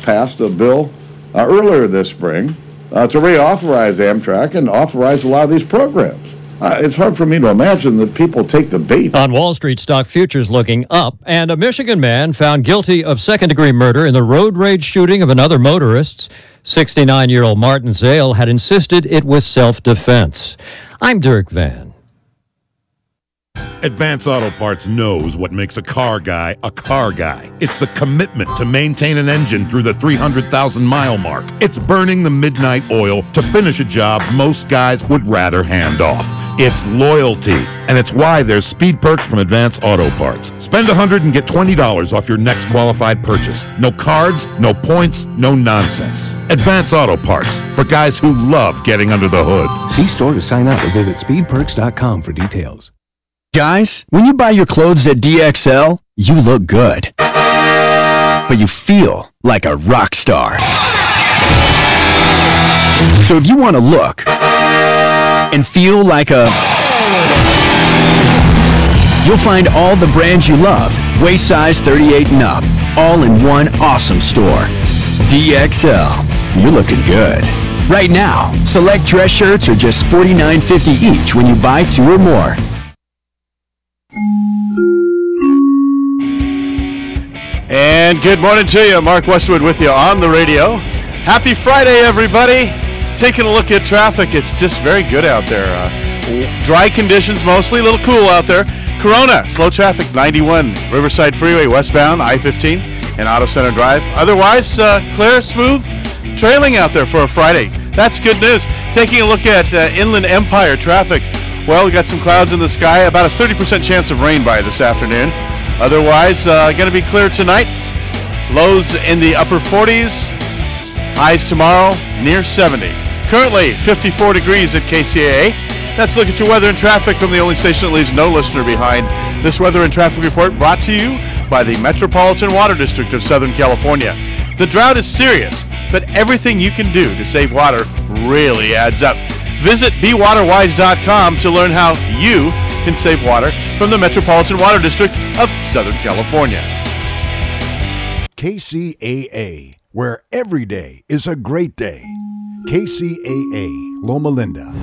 passed a bill earlier this spring to reauthorize Amtrak and authorize a lot of these programs. It's hard for me to imagine that people take the bait. On Wall Street, stock futures looking up, and a Michigan man found guilty of second-degree murder in the road rage shooting of another motorist. 69-year-old Martin Zale had insisted it was self-defense. I'm Dirk Van. Advance Auto Parts knows what makes a car guy a car guy. It's the commitment to maintain an engine through the 300,000-mile mark. It's burning the midnight oil to finish a job most guys would rather hand off. It's loyalty, and it's why there's speed perks from Advance Auto Parts. Spend $100 and get $20 off your next qualified purchase. No cards, no points, no nonsense. Advance Auto Parts, for guys who love getting under the hood. See store to sign up or visit speedperks.com for details. Guys, when you buy your clothes at DXL, you look good. But you feel like a rock star. So if you want to look and feel like a... You'll find all the brands you love, waist size 38 and up, all in one awesome store. DXL, you're looking good. Right now, select dress shirts are just $49.50 each when you buy 2 or more. And good morning to you. Mark Westwood with you on the radio. Happy Friday, everybody. Taking a look at traffic. It's just very good out there. Dry conditions mostly, a little cool out there. Corona, slow traffic, 91 Riverside Freeway westbound, I-15 and Auto Center Drive. Otherwise, clear, smooth, trailing out there for a Friday. That's good news. Taking a look at Inland Empire traffic. Well, we got some clouds in the sky, about a 30% chance of rain by this afternoon. Otherwise, going to be clear tonight. Lows in the upper 40s. Highs tomorrow near 70. Currently 54 degrees at Kcaa. Let's look at your weather and traffic from the only station that leaves no listener behind. This weather and traffic report brought to you by the Metropolitan Water District of Southern California. The drought is serious, but everything you can do to save water really adds up. Visit BeWaterWise.com to learn how you can save water from the Metropolitan Water District of Southern California. KCAA, where every day is a great day. KCAA, Loma Linda.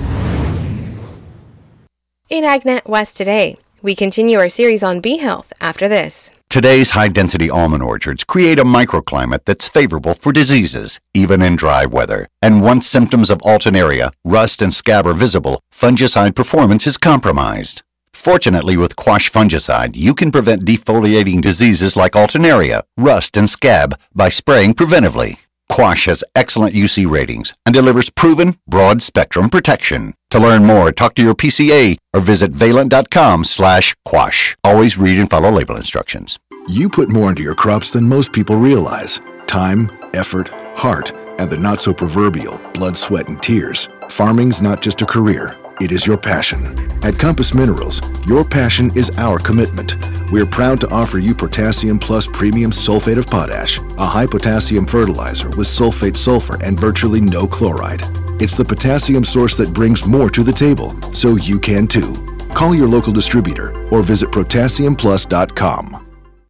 In AgNet West today, we continue our series on bee health after this. Today's high-density almond orchards create a microclimate that's favorable for diseases, even in dry weather. And once symptoms of alternaria, rust, and scab are visible, fungicide performance is compromised. Fortunately, with Quash fungicide, you can prevent defoliating diseases like alternaria, rust, and scab by spraying preventively. Quash has excellent UC ratings and delivers proven broad-spectrum protection. To learn more, talk to your PCA or visit valent.com/quash. Always read and follow label instructions. You put more into your crops than most people realize. Time, effort, heart, and the not-so-proverbial blood, sweat, and tears. Farming's not just a career. It is your passion. At Compass Minerals, your passion is our commitment. We're proud to offer you Potassium Plus Premium Sulfate of Potash, a high-potassium fertilizer with sulfate sulfur and virtually no chloride. It's the potassium source that brings more to the table, so you can too. Call your local distributor or visit potassiumplus.com.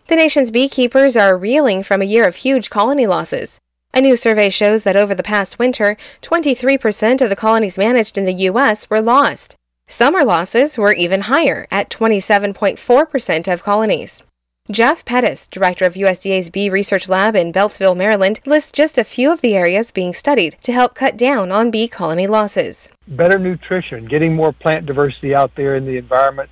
The nation's beekeepers are reeling from a year of huge colony losses. A new survey shows that over the past winter, 23% of the colonies managed in the U.S. were lost. Summer losses were even higher, at 27.4% of colonies. Jeff Pettis, director of USDA's Bee Research Lab in Beltsville, Maryland, lists just a few of the areas being studied to help cut down on bee colony losses. Better nutrition, getting more plant diversity out there in the environment,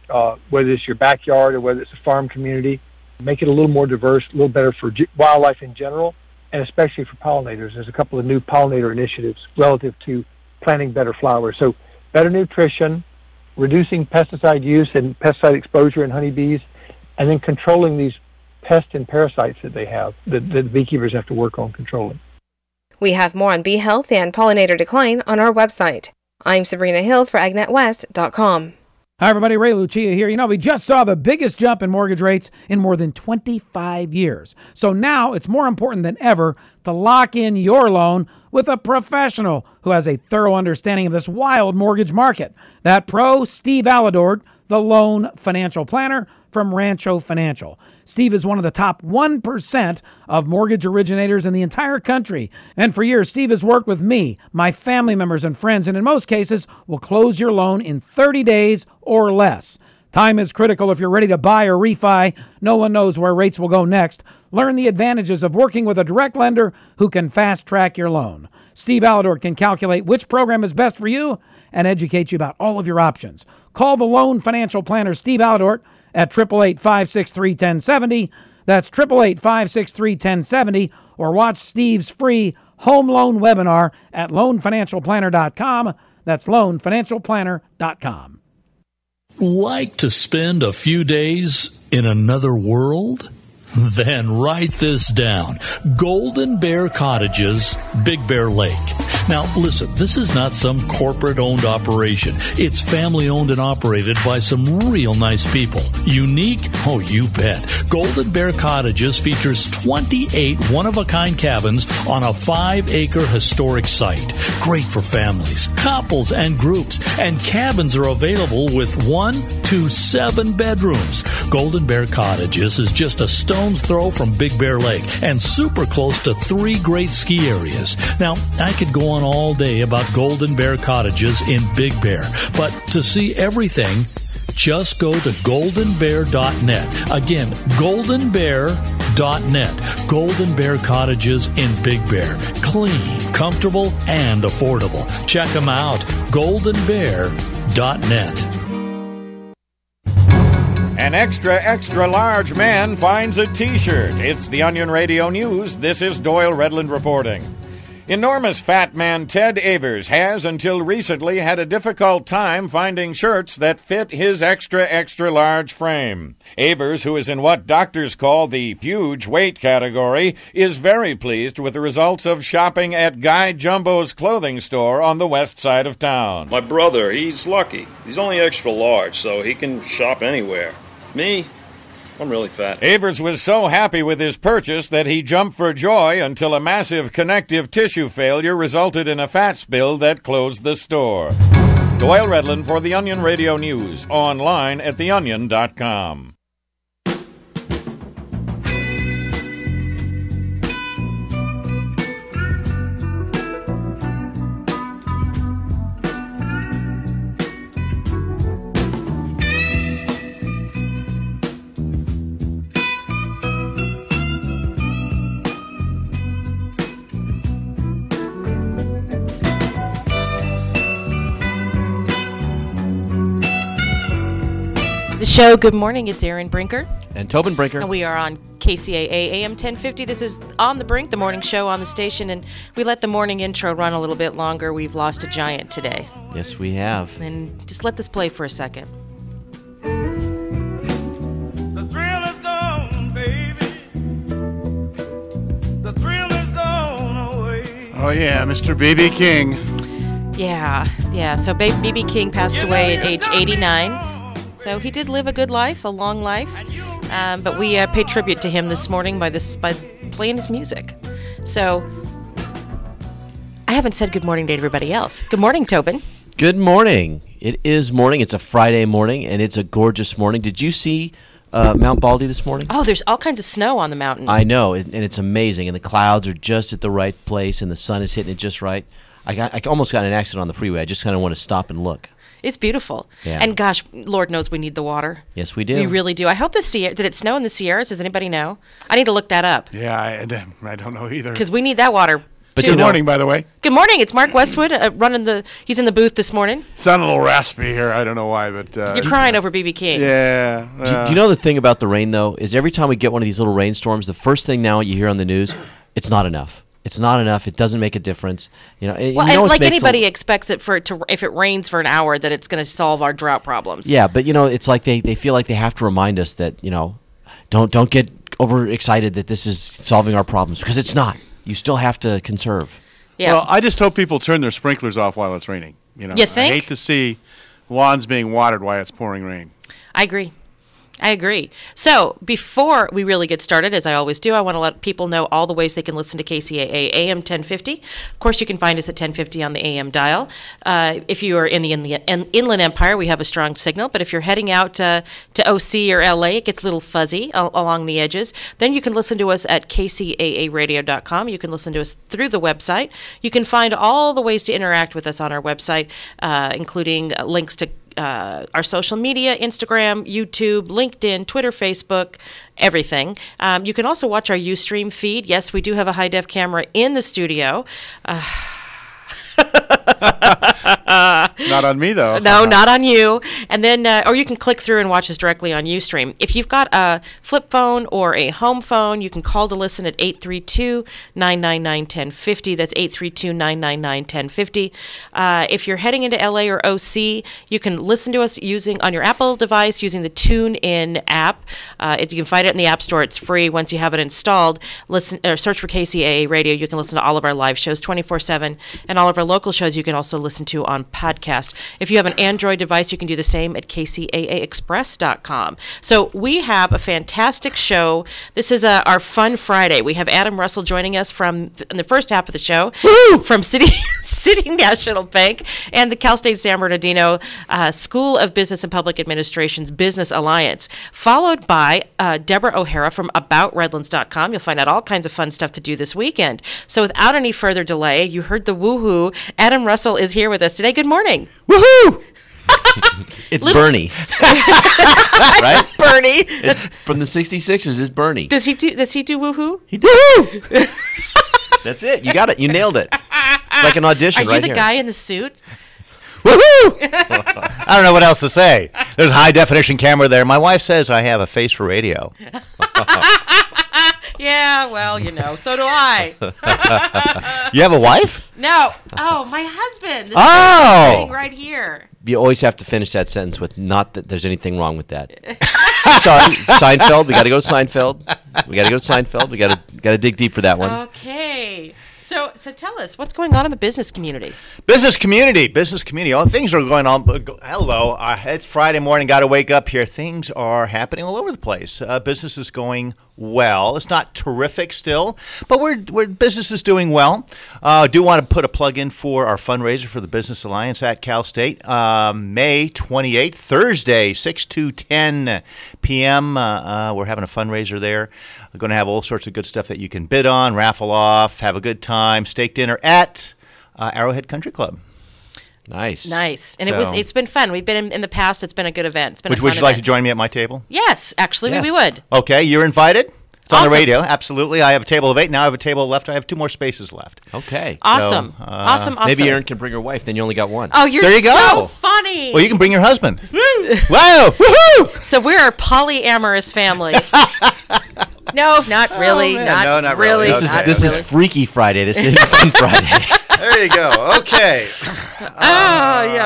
whether it's your backyard or whether it's a farm community, make it a little more diverse, a little better for wildlife in general, and especially for pollinators. There's a couple of new pollinator initiatives relative to planting better flowers. So better nutrition, reducing pesticide use and pesticide exposure in honeybees, and then controlling these pests and parasites that they have, that the beekeepers have to work on controlling. We have more on bee health and pollinator decline on our website. I'm Sabrina Hill for AgnetWest.com. Hi, everybody. Ray Lucia here. You know, we just saw the biggest jump in mortgage rates in more than 25 years. So now it's more important than ever to lock in your loan with a professional who has a thorough understanding of this wild mortgage market. That pro, Steve Aladord, the loan financial planner, from Rancho Financial. Steve is one of the top 1% of mortgage originators in the entire country. And for years, Steve has worked with me, my family members and friends, and in most cases will close your loan in 30 days or less. Time is critical if you're ready to buy or refi. No one knows where rates will go next. Learn the advantages of working with a direct lender who can fast-track your loan. Steve Alidor can calculate which program is best for you and educate you about all of your options. Call the loan financial planner, Steve Alidor, at 888-563-1070. That's 888-563-1070. Or watch Steve's free home loan webinar at loanfinancialplanner.com. That's loanfinancialplanner.com. Like to spend a few days in another world? Then write this down. Golden Bear Cottages, Big Bear Lake. Now, listen, this is not some corporate-owned operation. It's family-owned and operated by some real nice people. Unique? Oh, you bet. Golden Bear Cottages features 28 one-of-a-kind cabins on a 5-acre historic site. Great for families, couples, and groups. And cabins are available with 1 to 7 bedrooms. Golden Bear Cottages is just a stone's throw from Big Bear Lake and super close to 3 great ski areas. Now, I could go on all day about Golden Bear Cottages in Big Bear, but to see everything, just go to goldenbear.net. Again, goldenbear.net. Golden Bear Cottages in Big Bear. Clean, comfortable, and affordable. Check them out. goldenbear.net. An extra large man finds a T-shirt. It's the Onion Radio News. This is Doyle Redland reporting. Enormous fat man Ted Avers has, until recently, had a difficult time finding shirts that fit his extra large frame. Avers, who is in what doctors call the huge weight category, is very pleased with the results of shopping at Guy Jumbo's clothing store on the west side of town. My brother, he's lucky. He's only extra large, so he can shop anywhere. Me, I'm really fat. Avers was so happy with his purchase that he jumped for joy until a massive connective tissue failure resulted in a fat spill that closed the store. Doyle Redland for the Onion Radio News, online at theonion.com. The show, good morning, it's Aaron Brinker. And Tobin Brinker. And we are on KCAA AM 1050. This is On the Brink, the morning show on the station, and we let the morning intro run a little bit longer. We've lost a giant today. Yes, we have. And just let this play for a second. The thrill is gone, baby. The thrill is gone away. Oh, yeah, Mr. B.B. King. Yeah. So B.B. King passed away at age 89. So he did live a good life, a long life, but we paid tribute to him this morning by playing his music. So I haven't said good morning to everybody else. Good morning, Tobin. Good morning. It is morning. It's a Friday morning, and it's a gorgeous morning. Did you see Mount Baldy this morning? Oh, there's all kinds of snow on the mountain. I know, and it's amazing, and the clouds are just at the right place, and the sun is hitting it just right. I almost got in an accident on the freeway. I just kind of want to stop and look. It's beautiful. Yeah. And gosh, Lord knows we need the water. Yes, we do. We really do. I hope did it snow in the Sierras? Does anybody know? I need to look that up. Yeah, I don't know either. Because we need that water. But good morning, by the way. Good morning. It's Mark Westwood he's in the booth this morning. Sound a little raspy here. I don't know why, but you're crying over B.B. King. Yeah. Do you know the thing about the rain though? Is every time we get one of these little rainstorms, the first thing now you hear on the news, it's not enough. It's not enough. It doesn't make a difference. Well, and like anybody expects if it rains for an hour that it's going to solve our drought problems. Yeah, but it's like they feel like they have to remind us that don't get overexcited that this is solving our problems, because it's not. You still have to conserve. Yeah. Well, I just hope people turn their sprinklers off while it's raining. You think? I hate to see lawns being watered while it's pouring rain. I agree. I agree. So before we really get started, as I always do, I want to let people know all the ways they can listen to KCAA AM 1050. Of course, you can find us at 1050 on the AM dial. If you are in the Inland Empire, we have a strong signal. But if you're heading out to OC or LA, it gets a little fuzzy along the edges. Then you can listen to us at kcaaradio.com. You can listen to us through the website. You can find all the ways to interact with us on our website, including links to our social media, Instagram, YouTube, LinkedIn, Twitter, Facebook, everything. You can also watch our Ustream feed. Yes, we do have a high-def camera in the studio. Not on me, though. No, not on you. And then, or you can click through and watch us directly on Ustream. If you've got a flip phone or a home phone, you can call to listen at 832-999-1050. That's 832-999-1050. If you're heading into LA or OC, you can listen to us on your Apple device using the TuneIn app. You can find it in the App Store. It's free once you have it installed. Listen or search for KCAA Radio. You can listen to all of our live shows 24/7, and all of our local shows you can also listen to on podcast. If you have an Android device, you can do the same at kcaaexpress.com. So we have a fantastic show. This is our Fun Friday. We have Adam Russell joining us in the first half of the show from City National Bank and the Cal State San Bernardino School of Business and Public Administration's Business Alliance, followed by Deborah O'Hara from AboutRedlands.com. You'll find out all kinds of fun stuff to do this weekend. So without any further delay, you heard the woohoo. Adam Russell is here with us today. Good morning. Woohoo! It's Bernie. Right? Bernie. It's from the 66ers. It's Bernie. Does he do woohoo? He does. That's it. You got it. You nailed it. It's like an audition right here. Are you the guy in the suit? Woohoo! I don't know what else to say. There's a high definition camera there. My wife says I have a face for radio. Yeah, well, so do I. You have a wife? No. Oh, my husband. This Oh! is sitting right here. You always have to finish that sentence with "not that there's anything wrong with that." Sorry, Seinfeld. We got to go to Seinfeld. We got to dig deep for that one. Okay. So tell us, what's going on in the business community? Business community. Oh, things are going on. Hello. It's Friday morning. Got to wake up here. Things are happening all over the place. Business is going well. It's not terrific still, but business is doing well. Do want to put a plug in for our fundraiser for the Business Alliance at Cal State. May 28th, Thursday, 6 to 10 p.m. We're having a fundraiser there. We're going to have all sorts of good stuff that you can bid on, raffle off, have a good time, steak dinner at Arrowhead Country Club. Nice. And it's been fun. We've been in the past. It's been a good event. It's been Would you like to join me at my table? Yes, actually, we would. Okay, you're invited. It's awesome. on the radio, absolutely. I have a table of 8. Now I have a table left. I have 2 more spaces left. Okay. Awesome. So, awesome. Maybe Erin can bring her wife. Then you only got one. Oh, you're there you so go. funny. Well, you can bring your husband. Wow. Woohoo! So we're a polyamorous family. No, not really. Oh, not really. This is Freaky Friday. This isn't Fun Friday. There you go. Okay.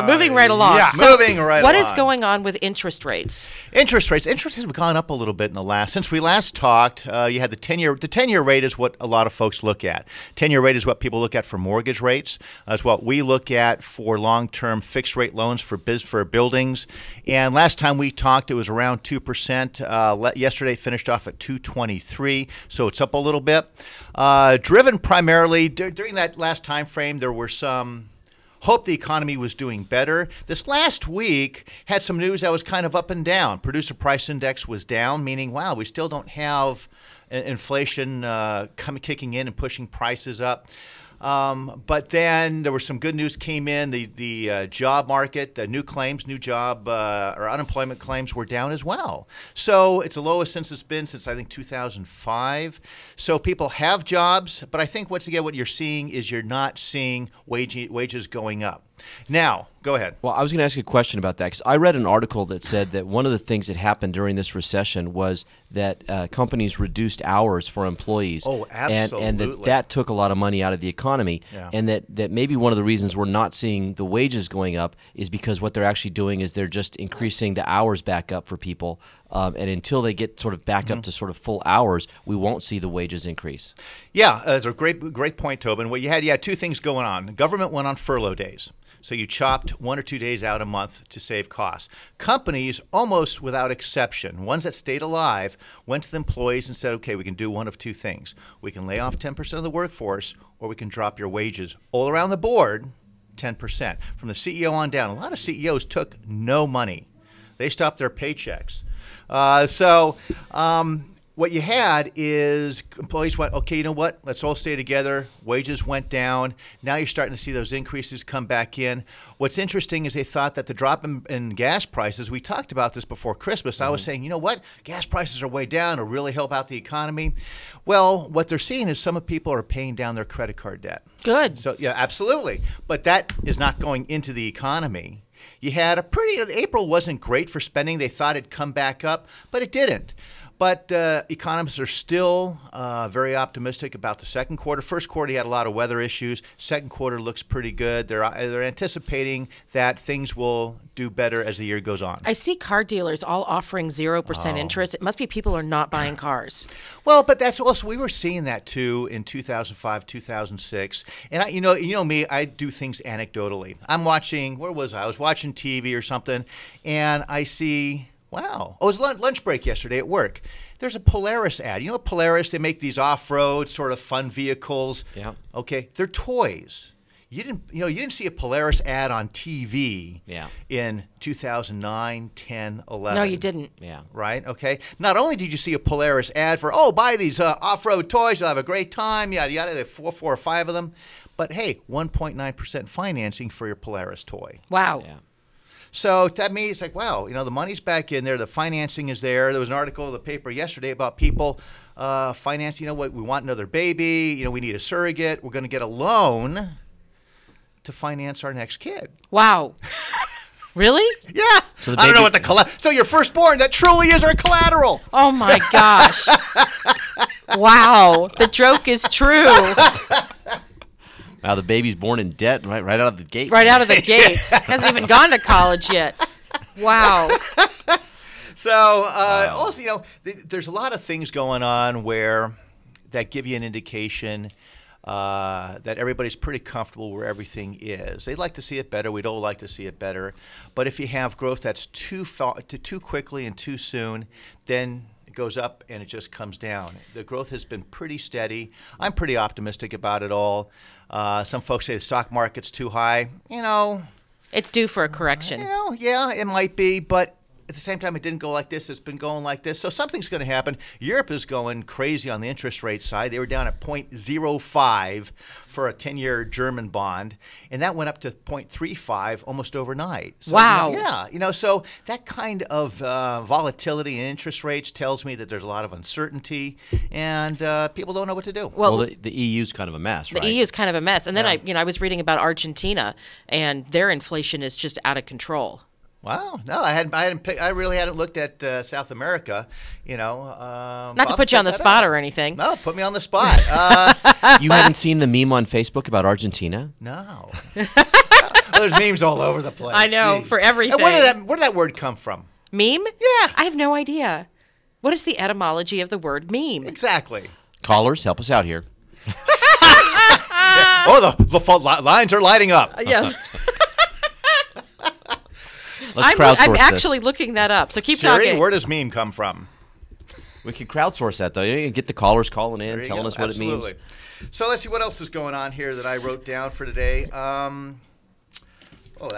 Moving right along. Yeah, so moving right along. What is going on with interest rates? Interest rates have gone up a little bit since we last talked. You had the 10-year. The 10-year rate is what a lot of folks look at. 10-year rate is what people look at for mortgage rates. It's what we look at for long-term fixed rate loans for buildings. And last time we talked, it was around 2%. Yesterday, it finished off at 2.23, so it's up a little bit. Driven primarily during that last time frame, there were some hope the economy was doing better. This last week had some news that was kind of up and down. Producer price index was down, meaning, wow, we still don't have inflation kicking in and pushing prices up. But then there was some good news came in. The job market, the new job or unemployment claims were down as well. So it's the lowest since it's been since I think 2005. So people have jobs, but I think once again what you're seeing is you're not seeing wages going up. Now, go ahead. Well, I was going to ask you a question about that because I read an article that said that one of the things that happened during this recession was that companies reduced hours for employees. Oh, absolutely. And that took a lot of money out of the economy. Yeah. And that maybe one of the reasons we're not seeing the wages going up is because what they're actually doing is they're just increasing the hours back up for people and until they get sort of back up to sort of full hours, we won't see the wages increase. Yeah, that's a great point, Tobin. What you had two things going on. The government went on furlough days. So you chopped 1 or 2 days out a month to save costs. Companies, almost without exception, ones that stayed alive, went to the employees and said, okay, we can do one of two things. We can lay off 10% of the workforce, or we can drop your wages all around the board 10%. From the CEO on down, a lot of CEOs took no money. They stopped their paychecks. What you had is employees went, okay, you know what? Let's all stay together. Wages went down. Now you're starting to see those increases come back in. What's interesting is they thought that the drop in gas prices, we talked about this before Christmas. I was saying, you know what? Gas prices are way down. It'll really help out the economy. Well, what they're seeing is some people are paying down their credit card debt. Good. So, yeah, absolutely. But that is not going into the economy. You had April wasn't great for spending. They thought it'd come back up, but it didn't. But economists are still very optimistic about the second quarter. First quarter, you had a lot of weather issues. Second quarter looks pretty good. They're anticipating that things will do better as the year goes on. I see car dealers all offering 0% interest. It must be people are not buying cars. Well, but that's also, we were seeing that too in 2005, 2006. And you know me, I do things anecdotally. I'm watching, where was I? I was watching TV or something, and I see, wow. Oh, it was lunch break yesterday at work. There's a Polaris ad. You know Polaris, they make these off-road sort of fun vehicles. Yeah. Okay, they're toys. You didn't see a Polaris ad on TV in 2009, 10, 11. No, you didn't. Yeah. Right? Okay. Not only did you see a Polaris ad for, buy these off-road toys, you'll have a great time, yada, yada, there are four or five of them. But hey, 1.9% financing for your Polaris toy. Wow. Yeah. So that means, like, wow, the money's back in there. The financing is there. There was an article in the paper yesterday about people financing, we want another baby. We need a surrogate. We're going to get a loan to finance our next kid. Wow. Really? Yeah. So I don't know what so your firstborn, that truly is our collateral. Oh, my gosh. Wow. The joke is true. Wow, the baby's born in debt right out of the gate. Right out of the gate. Hasn't even gone to college yet. Wow. So also, there's a lot of things going on that give you an indication that everybody's pretty comfortable where everything is. They'd like to see it better. We'd all like to see it better. But if you have growth that's too quickly and too soon, then it goes up and it just comes down. The growth has been pretty steady. I'm pretty optimistic about it all. Some folks say the stock market's too high. It's due for a correction. Yeah, it might be, but at the same time, it didn't go like this. It's been going like this. So something's going to happen. Europe is going crazy on the interest rate side. They were down at 0.05 for a 10-year German bond, and that went up to 0.35 almost overnight. So, wow. So that kind of volatility in interest rates tells me that there's a lot of uncertainty, and people don't know what to do. Well, the EU's kind of a mess, right? The EU's kind of a mess. And then I was reading about Argentina, and their inflation is just out of control. Wow, no, I really hadn't looked at South America. Not to put you on the spot or anything. No, put me on the spot. You haven't seen the meme on Facebook about Argentina? No. There's memes all over the place. I know, for everything. And where did that word come from? Meme? Yeah. I have no idea. What is the etymology of the word meme? Exactly. Callers, help us out here. The lines are lighting up. Yeah. I'm actually looking that up, so keep talking. Where does meme come from? We can crowdsource that, though. You can get the callers calling in, telling us what it means. So let's see what else is going on here that I wrote down for today.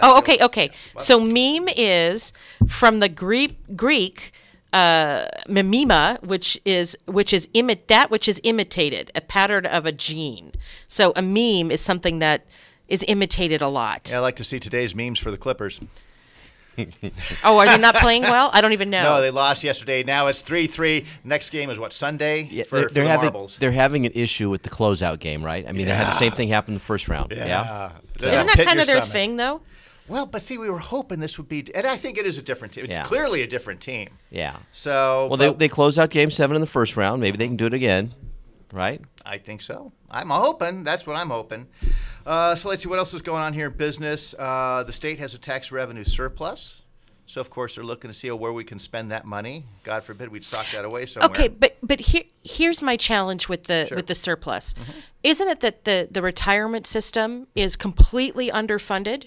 Okay. So meme is from the Greek mimema, which is imitated, a pattern of a gene. So a meme is something that is imitated a lot. Yeah, I like to see today's memes for the Clippers. Oh, are they not playing well? I don't even know. No, they lost yesterday. Now it's 3-3. Next game is what, Sunday? Yeah, for the Marbles. They're having an issue with the closeout game, right? I mean, they had the same thing happen in the first round. Yeah. Isn't that kind of their thing, though? Well, but see, we were hoping this would be, and I think it is a different team. It's clearly a different team. Yeah. So. Well, they closed out Game 7 in the first round. Maybe they can do it again, right? I think so. I'm hoping. That's what I'm hoping. So let's see what else is going on here in business. The state has a tax revenue surplus. So, of course, they're looking to see where we can spend that money. God forbid we'd sock that away somewhere. Okay, but here's my challenge with the surplus. Isn't it that the retirement system is completely underfunded?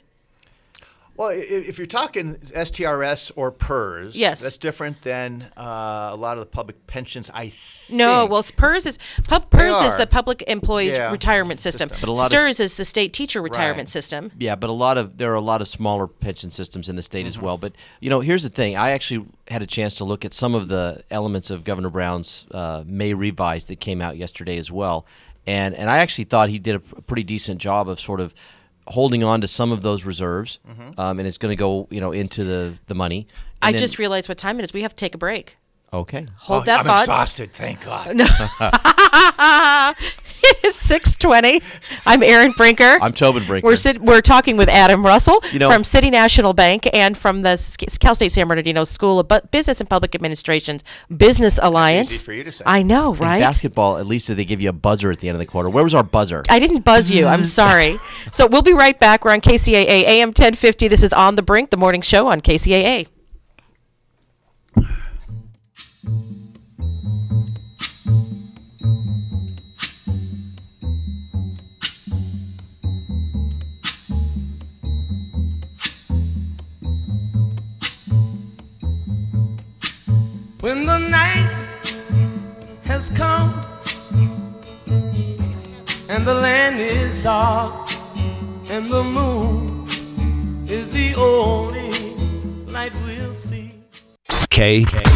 Well, if you're talking STRS or PERS, yes, that's different than a lot of the public pensions, I think. No, well, PERS is the public employees retirement system. But a lot STRS is the state teacher retirement system. Yeah, but there are a lot of smaller pension systems in the state as well. But here's the thing: I actually had a chance to look at some of the elements of Governor Brown's May revise that came out yesterday as well, and I actually thought he did a pretty decent job of sort of holding on to some of those reserves, and it's going to go, into the money. And I just realized what time it is. We have to take a break. Okay. Hold that I'm thought. exhausted, thank God. No. It's 6:20. I'm Aaron Brinker. I'm Tobin Brinker. We're talking with Adam Russell from City National Bank and from the Cal State San Bernardino School of Business and Public Administration's Business Alliance. Easy for you to say. I know, right? In basketball, at least they give you a buzzer at the end of the quarter. Where was our buzzer? I didn't buzz you. I'm sorry. So we'll be right back. We're on KCAA AM 1050. This is On the Brink, the morning show on KCAA. When the night has come and the land is dark and the moon is the only light we'll see. Kcaa.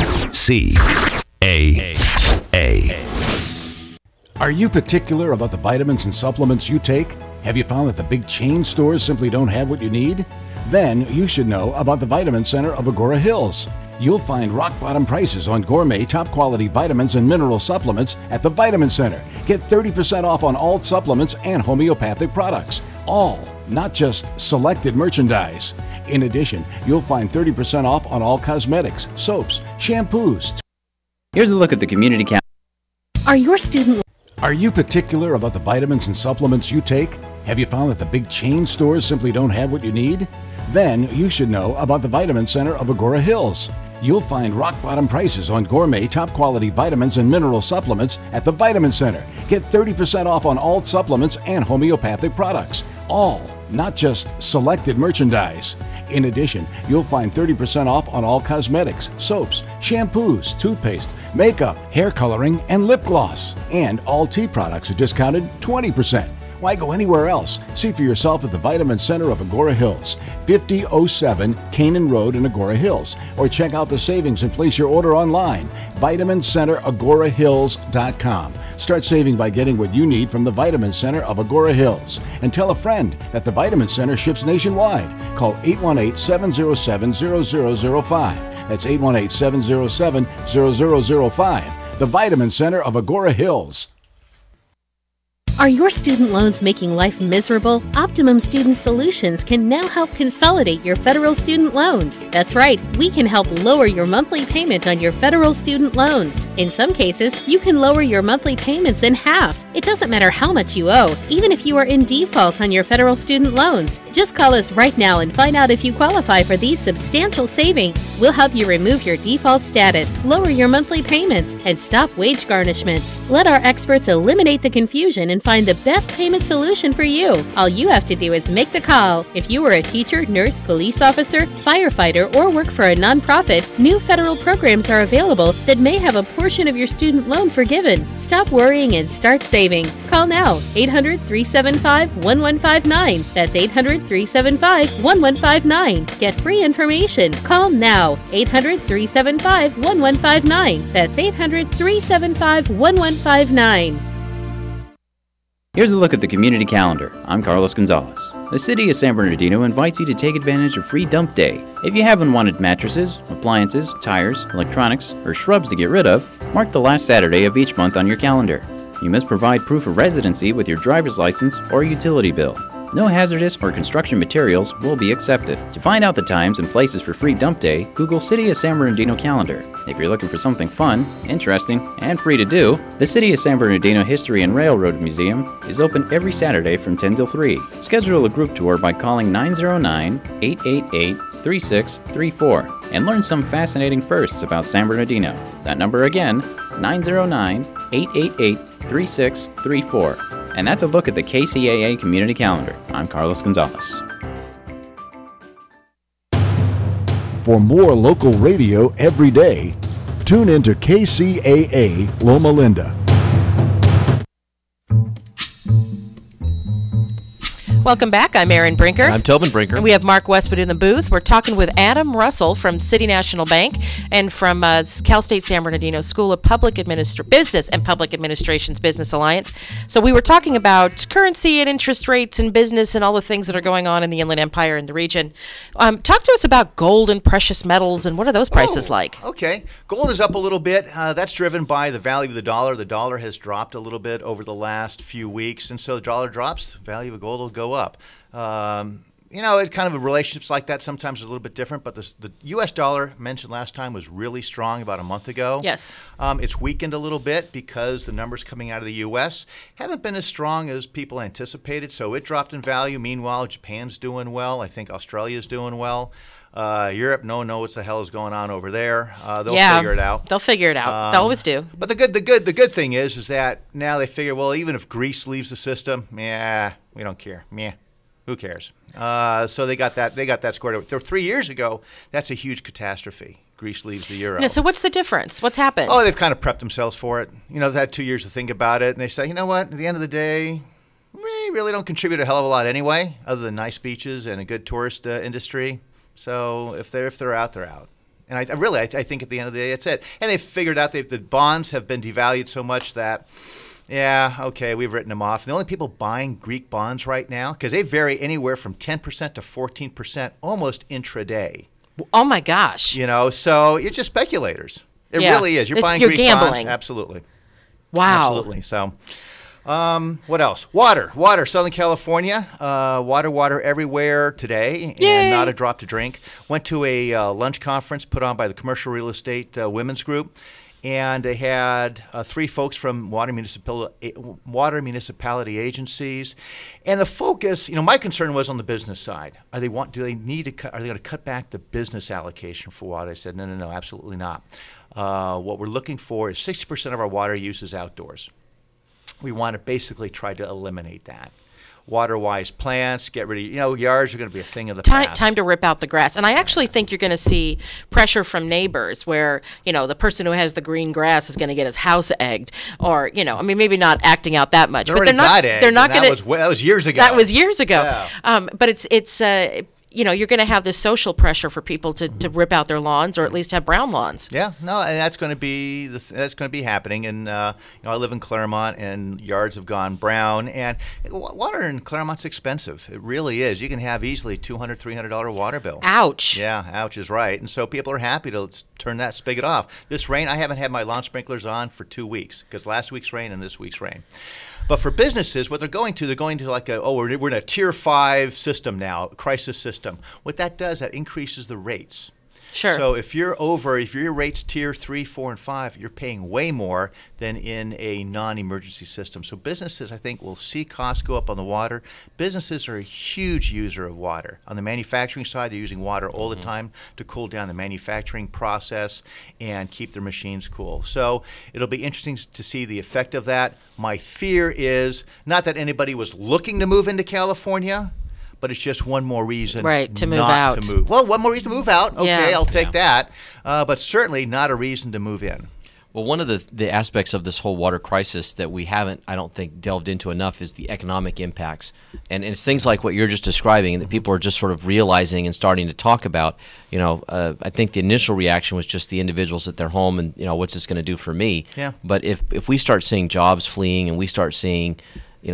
Are you particular about the vitamins and supplements you take? Have you found that the big chain stores simply don't have what you need? Then you should know about the Vitamin Center of Agora Hills. You'll find rock-bottom prices on gourmet, top-quality vitamins and mineral supplements at the Vitamin Center. Get 30% off on all supplements and homeopathic products. All, not just selected merchandise. In addition, you'll find 30% off on all cosmetics, soaps, shampoos. Here's a look at the community calendar. Are you particular about the vitamins and supplements you take? Have you found that the big chain stores simply don't have what you need? Then you should know about the Vitamin Center of Agora Hills. You'll find rock-bottom prices on gourmet, top-quality vitamins and mineral supplements at the Vitamin Center. Get 30% off on all supplements and homeopathic products. All, not just selected merchandise. In addition, you'll find 30% off on all cosmetics, soaps, shampoos, toothpaste, makeup, hair coloring, and lip gloss. And all tea products are discounted 20%. Why go anywhere else? See for yourself at the Vitamin Center of Agora Hills, 5007 Canaan Road in Agora Hills. Or check out the savings and place your order online, VitaminCenterAgoraHills.com. Start saving by getting what you need from the Vitamin Center of Agora Hills. And tell a friend that the Vitamin Center ships nationwide. Call 818-707-0005. That's 818-707-0005. The Vitamin Center of Agora Hills. Are your student loans making life miserable? Optimum Student Solutions can now help consolidate your federal student loans. That's right, we can help lower your monthly payment on your federal student loans. In some cases, you can lower your monthly payments in half. It doesn't matter how much you owe, even if you are in default on your federal student loans. Just call us right now and find out if you qualify for these substantial savings. We'll help you remove your default status, lower your monthly payments, and stop wage garnishments. Let our experts eliminate the confusion and find the best payment solution for you. All you have to do is make the call. If you are a teacher, nurse, police officer, firefighter, or work for a nonprofit, new federal programs are available that may have a portion of your student loan forgiven. Stop worrying and start saving. Call now, 800-375-1159. That's 800-375-1159. Get free information. Call now, 800-375-1159. That's 800-375-1159. Here's a look at the community calendar. I'm Carlos Gonzalez. The City of San Bernardino invites you to take advantage of Free Dump Day. If you haven't wanted mattresses, appliances, tires, electronics, or shrubs to get rid of, mark the last Saturday of each month on your calendar. You must provide proof of residency with your driver's license or utility bill. No hazardous or construction materials will be accepted. To find out the times and places for free dump day, Google City of San Bernardino calendar. If you're looking for something fun, interesting, and free to do, the City of San Bernardino History and Railroad Museum is open every Saturday from 10 till 3. Schedule a group tour by calling 909-888-3634 and learn some fascinating firsts about San Bernardino. That number again, 909-888-3634. And that's a look at the KCAA Community Calendar. I'm Carlos Gonzalez. For more local radio every day, tune into KCAA Loma Linda. Welcome back. I'm Erin Brinker. I'm Tobin Brinker. And we have Mark Westwood in the booth. We're talking with Adam Russell from City National Bank and from Cal State San Bernardino School of Business and Public Administration's Business Alliance. So we were talking about currency and interest rates and business and all the things that are going on in the Inland Empire and the region. Talk to us about gold and precious metals and what are those prices like? Okay. Gold is up a little bit. That's driven by the value of the dollar. The dollar has dropped a little bit over the last few weeks, and so the dollar drops, the value of gold will go up. It's kind of relationships like that sometimes are a little bit different, but the U.S. dollar mentioned last time was really strong about a month ago. Yes. It's weakened a little bit because the numbers coming out of the U.S. haven't been as strong as people anticipated, so it dropped in value. Meanwhile, Japan's doing well. I think Australia's doing well. Europe, no one knows what the hell is going on over there. They'll figure it out. They'll figure it out. They always do. But the good thing is that now they figure, well, even if Greece leaves the system, we don't care. Who cares? So they got that squared away. 3 years ago, that's a huge catastrophe. Greece leaves the euro. So what's the difference? What's happened? Oh, they've kind of prepped themselves for it. They've had 2 years to think about it, and they say, you know what? At the end of the day, we really don't contribute a hell of a lot anyway, other than nice beaches and a good tourist industry. So if they're out, they're out. And I think at the end of the day, that's it. And they've figured out the bonds have been devalued so much that, we've written them off. And the only people buying Greek bonds right now, because they vary anywhere from 10% to 14% almost intraday. Oh, my gosh. So you're just speculators. It really is. You're buying Greek gambling. bonds. Absolutely. Wow. Absolutely. So what else? Water. Southern California. Water everywhere today. Yay. And not a drop to drink. Went to a lunch conference put on by the Commercial Real Estate Women's Group. And they had 3 folks from water municipality agencies, and the focus. My concern was on the business side. Are they going to cut back the business allocation for water? I said, no, absolutely not. What we're looking for is 60% of our water use is outdoors. We want to basically try to eliminate that. Water-wise plants, get rid of, yards are going to be a thing of the past. Time to rip out the grass. And I actually think you're going to see pressure from neighbors where, the person who has the green grass is going to get his house egged or, maybe not acting out that much. They're not going to. That was years ago. That was years ago. Yeah. But it's you're going to have this social pressure for people to rip out their lawns or at least have brown lawns. Yeah, no, and that's going to be happening. And I live in Claremont, and yards have gone brown. And water in Claremont's expensive. It really is. You can have easily $200, $300 water bill. Ouch. Yeah, ouch is right. And so people are happy to turn that spigot off. This rain, I haven't had my lawn sprinklers on for 2 weeks because last week's rain and this week's rain. But for businesses, what they're going to like we're in a tier 5 system now, a crisis system. What that does, that increases the rates. Sure. So if your rate's tier 3, 4, and 5, you're paying way more than in a non-emergency system. So businesses, I think, will see costs go up on the water. Businesses are a huge user of water. On the manufacturing side, they're using water all the time to cool down the manufacturing process and keep their machines cool. So it'll be interesting to see the effect of that. My fear is not that anybody was looking to move into California, but it's just one more reason to move out. To move. Well, one more reason to move out. Okay, Yeah. I'll take that. But certainly not a reason to move in. Well, one of the aspects of this whole water crisis that we haven't, I don't think, delved into enough is the economic impacts. And it's things like what you're just describing and that people are just sort of realizing and starting to talk about. I think the initial reaction was just the individuals at their home and, what's this going to do for me? Yeah. But if we start seeing jobs fleeing and we start seeing,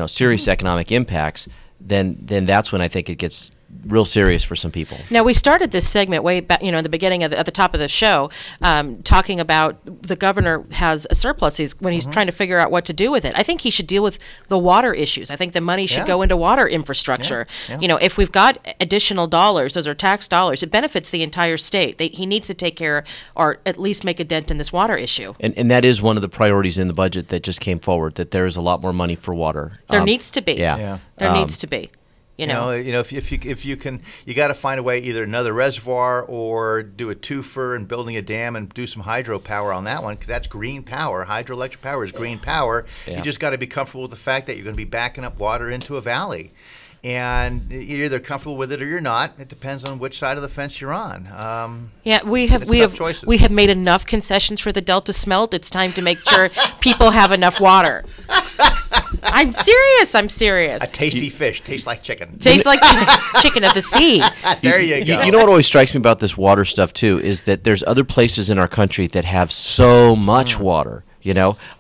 serious economic impacts, then that's when I think it gets real serious for some people. Now, we started this segment way back, in the beginning at the top of the show, talking about the governor has a surplus when he's trying to figure out what to do with it. I think he should deal with the water issues. I think the money should go into water infrastructure. If we've got additional dollars, those are tax dollars, it benefits the entire state. He needs to take care or at least make a dent in this water issue. And that is one of the priorities in the budget that just came forward, that there is a lot more money for water. There needs to be. Yeah. There needs to be. If you can, you got to find a way, either another reservoir or do a twofer and building a dam and do some hydropower on that one, because that's green power. Hydroelectric power is green power. You just got to be comfortable with the fact that you're going to be backing up water into a valley. And you're either comfortable with it or you're not. It depends on which side of the fence you're on. We have made enough concessions for the Delta smelt. It's time to make sure people have enough water. I'm serious. A tasty fish tastes like chicken. Tastes like chicken of the sea. There you go. You know what always strikes me about this water stuff too is that there's other places in our country that have so much water.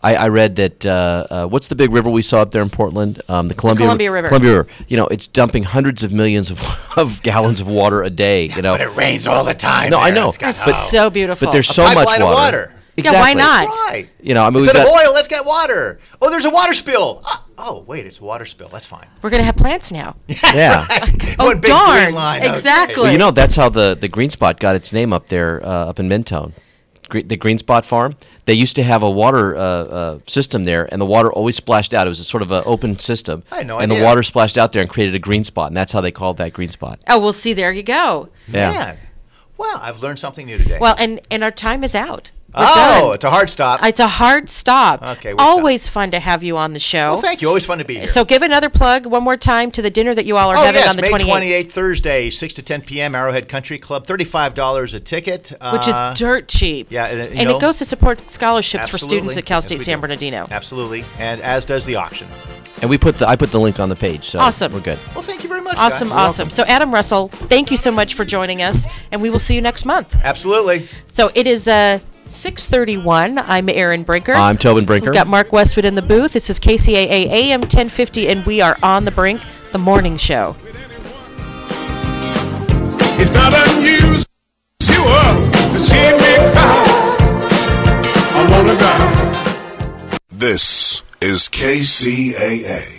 I read that what's the big river we saw up there in Portland? The Columbia River. Columbia River. It's dumping hundreds of millions of gallons of water a day. But it rains all the time. No, I know. It's so beautiful. But there's so much pipeline of water. Exactly. Yeah, why not? Right. Instead of oil, let's get water. Oh, there's a water spill. Oh, wait, it's a water spill. That's fine. We're going to have plants now. Yeah. Oh, darn. Exactly. Well, that's how the Green Spot got its name up there, up in Mentone. The Green Spot Farm. They used to have a water system there, and the water always splashed out. It was a sort of an open system. I had no idea. And the water splashed out there and created a green spot, and that's how they called that Green Spot. Oh, well, see, there you go. Yeah. Man. Wow, I've learned something new today. Well, and our time is out. We're done. It's a hard stop. It's a hard stop. Okay. Always fun to have you on the show. Well, thank you. Always fun to be here. So give another plug one more time to the dinner that you all are having on the 28th. May 28th, Thursday, 6 to 10 p.m., Arrowhead Country Club, $35 a ticket. Which is dirt cheap. Yeah. And it goes to support scholarships for students at Cal State San Bernardino. Absolutely. And as does the auction. And I put the link on the page, so awesome. We're good. Well, thank you very much, Awesome. So Adam Russell, thank you so much for joining us, and we will see you next month. Absolutely. So it is 6:31. I'm Aaron Brinker. I'm Tobin Brinker. We've got Mark Westwood in the booth. This is KCAA AM 1050, and we are on the brink, the morning show. It's not unusual to see me cry. I'm on the ground. This is KCAA.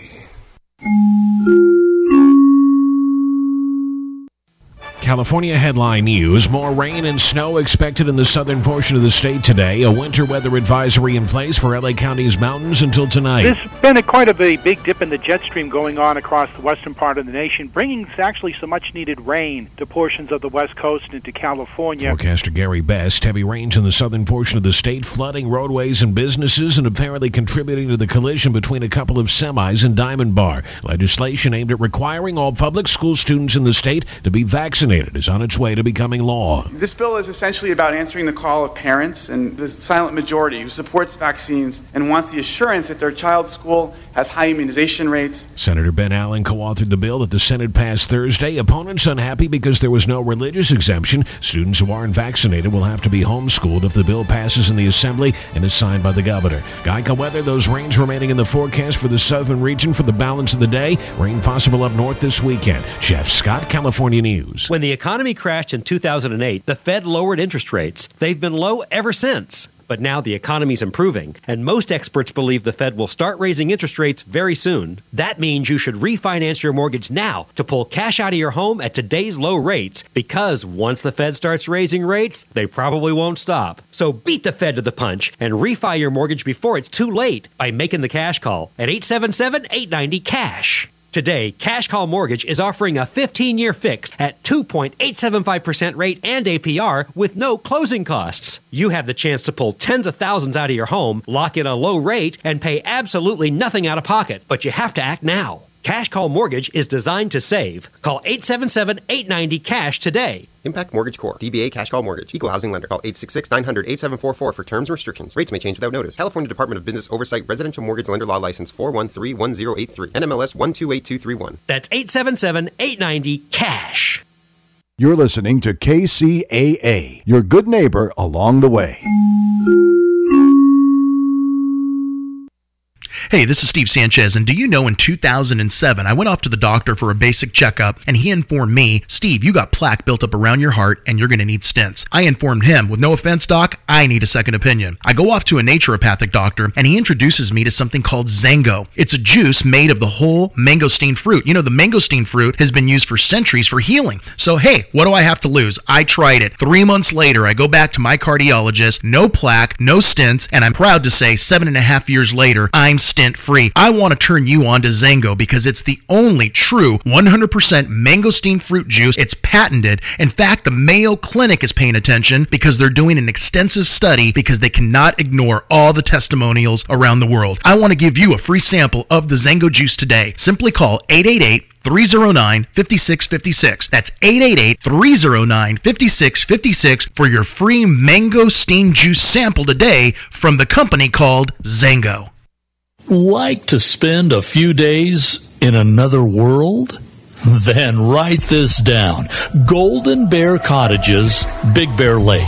California headline news. More rain and snow expected in the southern portion of the state today. A winter weather advisory in place for LA County's mountains until tonight. There's been quite a big dip in the jet stream going on across the western part of the nation, bringing actually some much-needed rain to portions of the west coast and into California. Forecaster Gary Best. Heavy rains in the southern portion of the state, flooding roadways and businesses, and apparently contributing to the collision between a couple of semis in Diamond Bar. Legislation aimed at requiring all public school students in the state to be vaccinated is on its way to becoming law. This bill is essentially about answering the call of parents and the silent majority who supports vaccines and wants the assurance that their child's school has high immunization rates. Senator Ben Allen co-authored the bill that the Senate passed Thursday. Opponents unhappy because there was no religious exemption. Students who aren't vaccinated will have to be homeschooled if the bill passes in the Assembly and is signed by the governor. Geico weather, those rains remaining in the forecast for the southern region for the balance of the day. Rain possible up north this weekend. Jeff Scott, California News. When the economy crashed in 2008, the Fed lowered interest rates. They've been low ever since. But now the economy's improving, and most experts believe the Fed will start raising interest rates very soon. That means you should refinance your mortgage now to pull cash out of your home at today's low rates, because once the Fed starts raising rates, they probably won't stop. So beat the Fed to the punch and refi your mortgage before it's too late by making the cash call at 877-890-CASH. Today, Cash Call Mortgage is offering a 15-year fix at 2.875% rate and APR with no closing costs. You have the chance to pull tens of thousands out of your home, lock in a low rate, and pay absolutely nothing out of pocket. But you have to act now. Cash Call Mortgage is designed to save. Call 877-890-CASH today. Impact Mortgage Corp. DBA Cash Call Mortgage. Equal housing lender. Call 866-900-8744 for terms and restrictions. Rates may change without notice. California Department of Business Oversight. Residential Mortgage Lender Law License 4131083. NMLS 128231. That's 877-890-CASH. You're listening to KCAA, your good neighbor along the way. Hey, this is Steve Sanchez, and do you know in 2007, I went off to the doctor for a basic checkup, and he informed me, Steve, you got plaque built up around your heart, and you're going to need stents. I informed him, with no offense, doc, I need a second opinion. I go off to a naturopathic doctor, and he introduces me to something called Zango. It's a juice made of the whole mangosteen fruit. You know, the mangosteen fruit has been used for centuries for healing. So, hey, what do I have to lose? I tried it. 3 months later, I go back to my cardiologist, no plaque, no stents, and I'm proud to say 7.5 years later, I'm stent free. I want to turn you on to Zango because it's the only true 100% mangosteen fruit juice. It's patented. In fact, the Mayo Clinic is paying attention because they're doing an extensive study because they cannot ignore all the testimonials around the world. I want to give you a free sample of the Zango juice today. Simply call 888-309-5656. That's 888-309-5656 for your free mangosteen juice sample today from the company called Zango. Like to spend a few days in another world? Then write this down. Golden Bear Cottages, Big Bear Lake.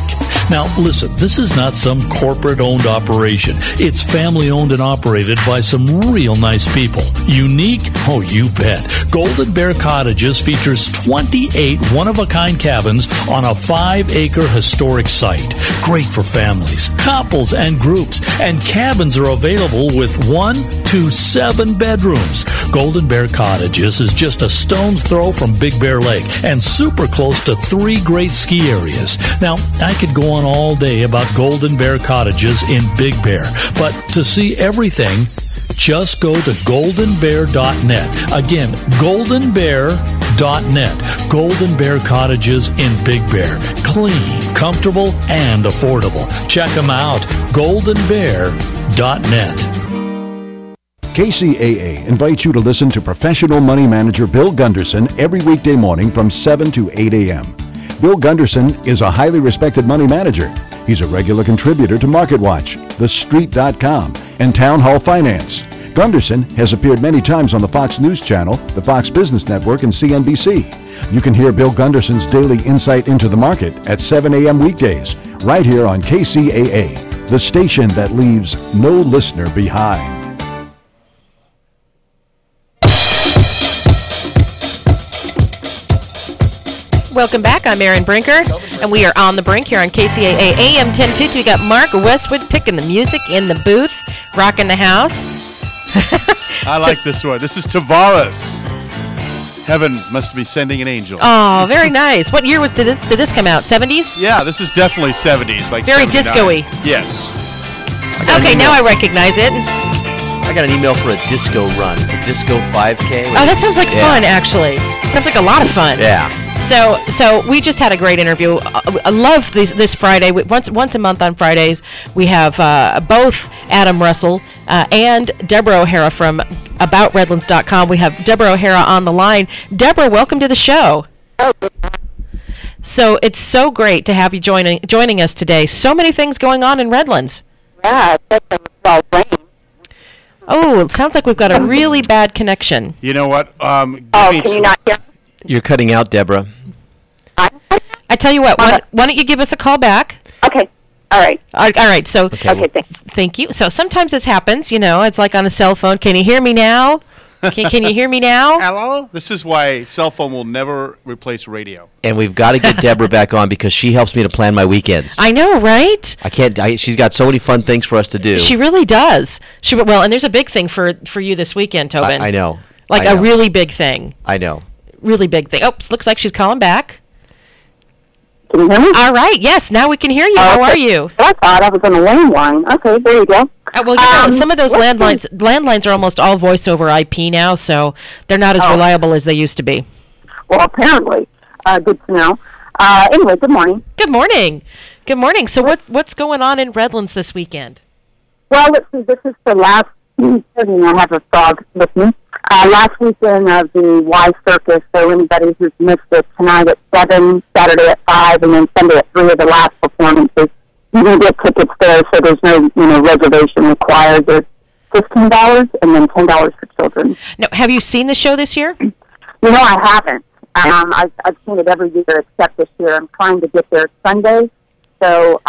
Now, listen, this is not some corporate-owned operation. It's family-owned and operated by some real nice people. Unique? Oh, you bet. Golden Bear Cottages features 28 one-of-a-kind cabins on a 5-acre historic site. Great for families, couples, and groups. And cabins are available with 1 to 7 bedrooms. Golden Bear Cottages is just a stone's throw from Big Bear Lake and super close to 3 great ski areas. Now, I could go on all day about Golden Bear Cottages in Big Bear, but to see everything, just go to goldenbear.net. Again, goldenbear.net. Golden Bear Cottages in Big Bear. Clean, comfortable, and affordable. Check them out. goldenbear.net. KCAA invites you to listen to professional money manager Bill Gunderson every weekday morning from 7 to 8 a.m. Bill Gunderson is a highly respected money manager. He's a regular contributor to MarketWatch, TheStreet.com, and Town Hall Finance. Gunderson has appeared many times on the Fox News Channel, the Fox Business Network, and CNBC. You can hear Bill Gunderson's daily insight into the market at 7 a.m. weekdays, right here on KCAA, the station that leaves no listener behind. Welcome back. I'm Erin Brinker, and we are on the brink here on KCAA AM 1050. We got Mark Westwood picking the music in the booth, rocking the house. I like this one. This is Tavares. Heaven must be sending an angel. Oh, very nice. What year did this come out? 70s? Yeah, this is definitely 70s, like very 79. disco-y. Yes. Okay, now I recognize it. I got an email for a disco run. It's a disco 5K. Oh, that sounds like fun, actually. Sounds like a lot of fun. Yeah. So we just had a great interview. I love this Friday. Once a month on Fridays, we have both Adam Russell and Deborah O'Hara from AboutRedlands.com. We have Deborah O'Hara on the line. Deborah, welcome to the show. So it's so great to have you joining us today. So many things going on in Redlands. Yeah, it's well rain. Oh, it sounds like we've got a really bad connection. You know what? Can you not hear? You're cutting out, Deborah. I tell you what, why don't you give us a call back? Okay. All right. All right. So, okay, thanks. Thank you. So sometimes this happens, it's like on a cell phone. Can you hear me now? Can you hear me now? Hello? This is why cell phone will never replace radio. And we've got to get Deborah back on because she helps me to plan my weekends. I know, right? She's got so many fun things for us to do. She really does. And there's a big thing for you this weekend, Tobin. I know. A really big thing. I know. Really big thing. Oh, looks like she's calling back. Can you hear me? All right. Yes, now we can hear you. How are you? I thought I was on a landline. Okay, there you go. Some of those landlines are almost all voice over IP now, so they're not as reliable as they used to be. Well, apparently. Good to know. Anyway, good morning. Good morning. Good morning. So what's going on in Redlands this weekend? Well, let's see. This is the last weekend. I have a frog with me. Last weekend of the Y Circus, so anybody who's missed it, tonight at 7, Saturday at 5, and then Sunday at 3 are the last performances. You can get tickets there, so there's no reservation required. There's $15 and then $10 for children. Now, have you seen the show this year? I haven't. I've seen it every year except this year. I'm trying to get there Sunday, so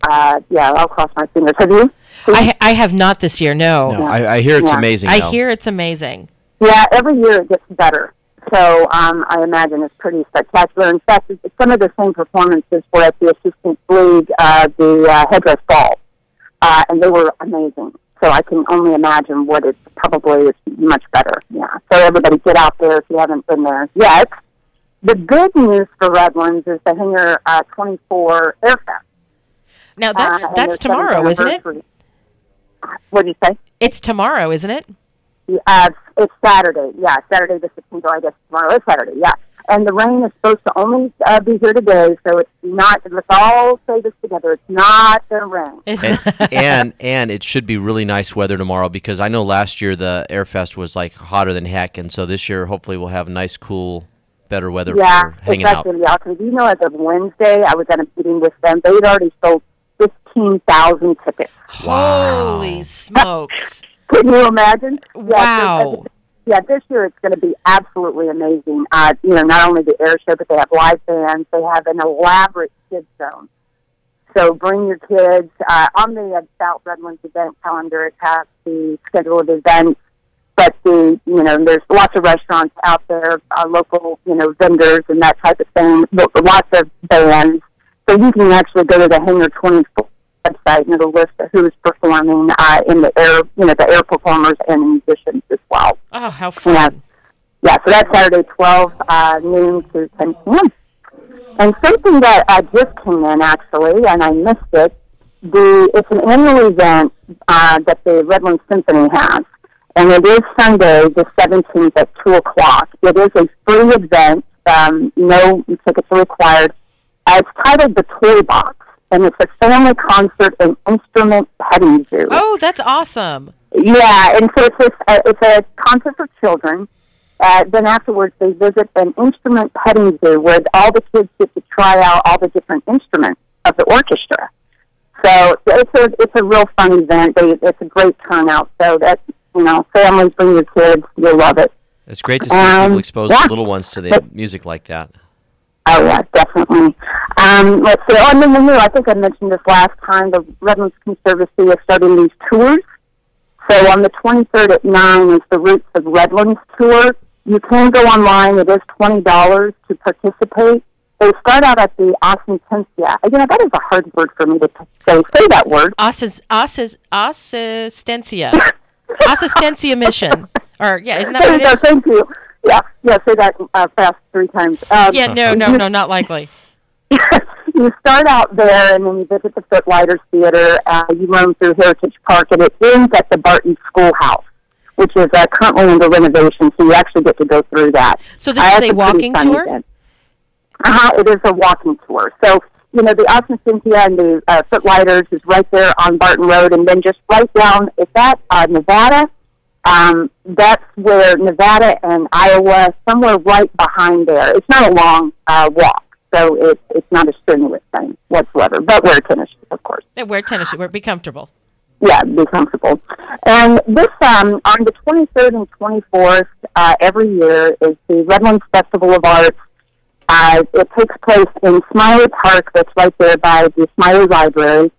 I'll cross my fingers. Have you? I have not this year, no. No, I hear it's amazing. I hear it's amazing. Yeah, every year it gets better. So I imagine it's pretty spectacular. In fact, it's some of the same performances were at the Assistance League, the Headdress Ball, and they were amazing. So I can only imagine what it probably is much better. Yeah. So everybody get out there if you haven't been there yet. The good news for Redlands is the Hangar 24 Air Fest. Now that's tomorrow, isn't it? What did you say? It's tomorrow, isn't it? It's Saturday. Yeah, Saturday the 16th. Or I guess tomorrow is Saturday. Yeah. And the rain is supposed to only be here today, so it's not. Let's all say this together. It's not going to rain. And it should be really nice weather tomorrow, because I know last year the Airfest was like hotter than heck, and so this year hopefully we'll have nice, cool, better weather for hanging out. Yeah, it's awesome. Do you know, as of Wednesday, I was at a meeting with them. They'd already sold 15,000 tickets. Wow! Holy smokes! Can you imagine? Wow! Yeah, this year it's going to be absolutely amazing. Not only the air show, but they have live bands. They have an elaborate kids zone. So bring your kids. On the About Redlands event calendar, it has the schedule of events. But there's lots of restaurants out there, local, vendors and that type of thing. Lots of bands. So you can actually go to the Hangar 24 website, and it'll list who's performing in the air, the air performers and musicians as well. Oh, how fun! Yeah, so that's Saturday, 12 noon to 10 p.m. And something that just came in actually, and I missed it. It's an annual event that the Redlands Symphony has, and it is Sunday, the 17th at 2:00. It is a free event. No tickets are required. It's titled The Toy Box. And it's a family concert and instrument petting zoo. Oh, that's awesome! Yeah, and so it's a concert for children. Then afterwards, they visit an instrument petting zoo where all the kids get to try out all the different instruments of the orchestra. So it's a real fun event. It's a great turnout. So that families, bring your kids, you'll love it. It's great to see people expose the little ones to the music like that. Oh, yeah, definitely. Let's see. Oh, and then I think I mentioned this last time, the Redlands Conservancy is starting these tours. So on the 23rd at 9 is the Roots of Redlands tour. You can go online. It is $20 to participate. They start out at the Assistencia. That is a hard word for me to say. Say that word. Assistencia. Assistencia mission. Isn't that what it is? Thank you. Yeah, say that fast 3 times. No, not likely. You start out there, and then you visit the Footlighters Theater. You roam through Heritage Park, and it ends at the Barton Schoolhouse, which is currently under renovation, so you actually get to go through that. So this is a walking tour? It is a walking tour. So, the Austin Cynthia and the Footlighters is right there on Barton Road, and then just right down, is that Nevada? That's where Nevada and Iowa, somewhere right behind there. It's not a long walk, so it's not a strenuous thing whatsoever. But wear tennis shoes, of course. Wear tennis shoes. Be comfortable. Yeah, be comfortable. And this, on the 23rd and 24th, every year is the Redlands Festival of Arts. It takes place in Smiley Park, that's right there by the Smiley Library.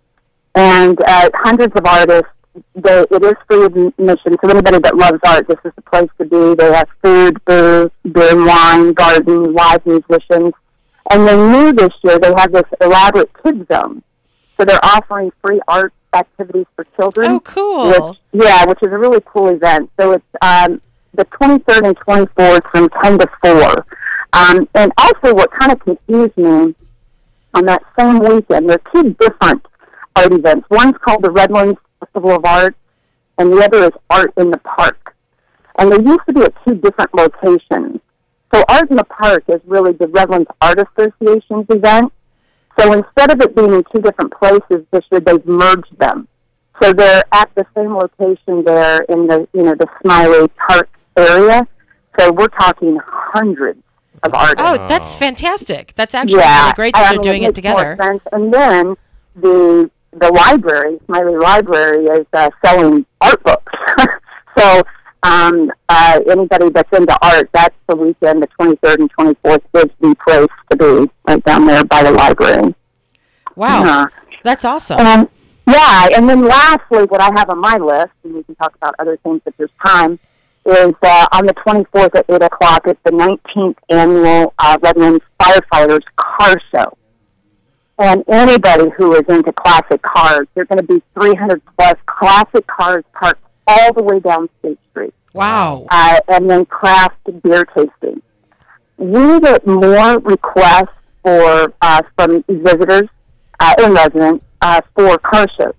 And hundreds of artists. It is free admission, so anybody that loves art, this is the place to be. They have food, booze, beer and wine, garden, live musicians. And then new this year, they have this elaborate kids zone. So they're offering free art activities for children. Oh, cool. Which is a really cool event. So it's the 23rd and 24th from 10 to 4. And also what kind of confused me, on that same weekend, there are 2 different art events. One's called the Redlands Festival of Art, and the other is Art in the Park. And they used to be at 2 different locations. So Art in the Park is really the Redlands Art Association's event. So instead of it being in 2 different places this year, they've merged them. So they're at the same location there in the Smiley Park area. So we're talking hundreds of artists. Oh, that's fantastic. That's actually really great that they're doing it together. And then the library, Smiley Library, is selling art books. So anybody that's into art, that's the weekend, the 23rd and 24th is the place to be, right down there by the library. Wow. That's awesome. Yeah, and then lastly, what I have on my list, and we can talk about other things if there's time, is on the 24th at 8 o'clock, it's the 19th annual Redlands Firefighters Car Show. And anybody who is into classic cars, there are going to be 300-plus classic cars parked all the way down State Street. Wow. And then craft beer tasting. We get more requests from visitors and residents for car shows.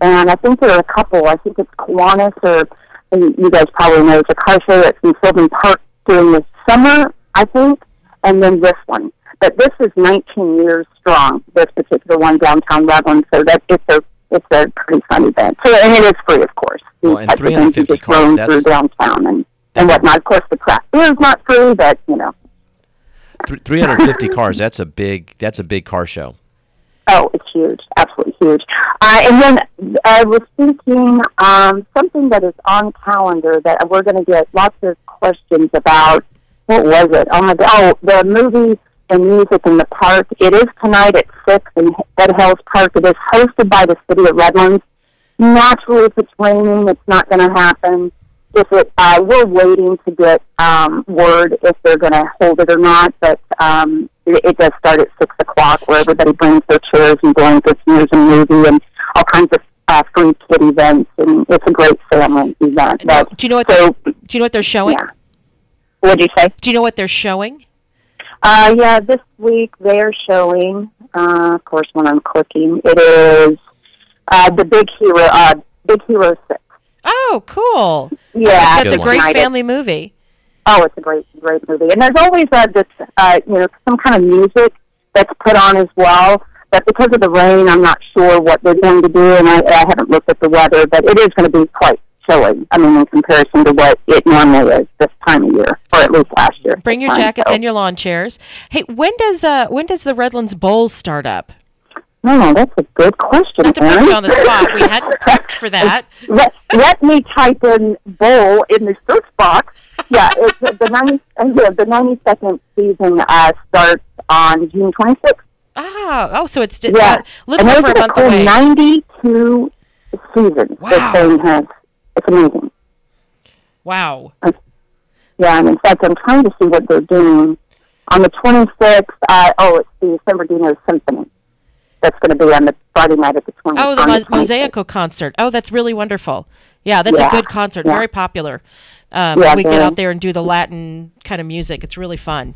And I think there are a couple. I think it's Kiwanis, or you guys probably know, it's a car show that's in Sylvan Park during the summer, I think, and then this one. But this is 19 years strong, this particular one downtown Redlands, so that it's a pretty fun event. So, and it is free, of course. Well, and 350 cars, that's through downtown and whatnot. Of course, the craft beer is not free, but, 350 cars, that's a big car show. Oh, it's huge, absolutely huge. And then I was thinking something that is on calendar that we're going to get lots of questions about. What was it? Oh, my God. Oh, the movie and music in the park. It is tonight at 6 in Ed Hills Park. It is hosted by the City of Redlands. Naturally, if it's raining, it's not going to happen. We're waiting to get word if they're going to hold it or not, but it does start at 6 o'clock, where everybody brings their chairs and blankets, and there's a movie and all kinds of free kid events, and it's a great family event. Do you know what they're showing? Yeah. What did you say? Do you know what they're showing? Yeah, this week they're showing, of course, when I'm clicking, it is the Big Hero 6. Oh, cool. Yeah. That's a great family movie. Oh, it's a great movie. And there's always some kind of music that's put on as well. But because of the rain, I'm not sure what they're going to do, and I haven't looked at the weather, but it is going to be quite chilly, in comparison to what it normally is this time of year, or at least last year. Bring your jackets and your lawn chairs. Hey, when does the Redlands Bowl start up? No, that's a good question. Not to put you on the spot. We hadn't prepped for that. Let me type in bowl in the search box. Yeah, it's the 92nd season starts on June 26th. So it's a little and over a month away. 92 seasons. Wow. This thing has. It's amazing. Wow. Yeah, and in fact, I'm trying to see what they're doing on the 26th. It's the San Bernardino Symphony. That's going to be on the Friday night at the 20th. Oh, the Mosaico concert. Oh, that's really wonderful. Yeah, that's a good concert. Very popular. We get out there and do the Latin kind of music. It's really fun.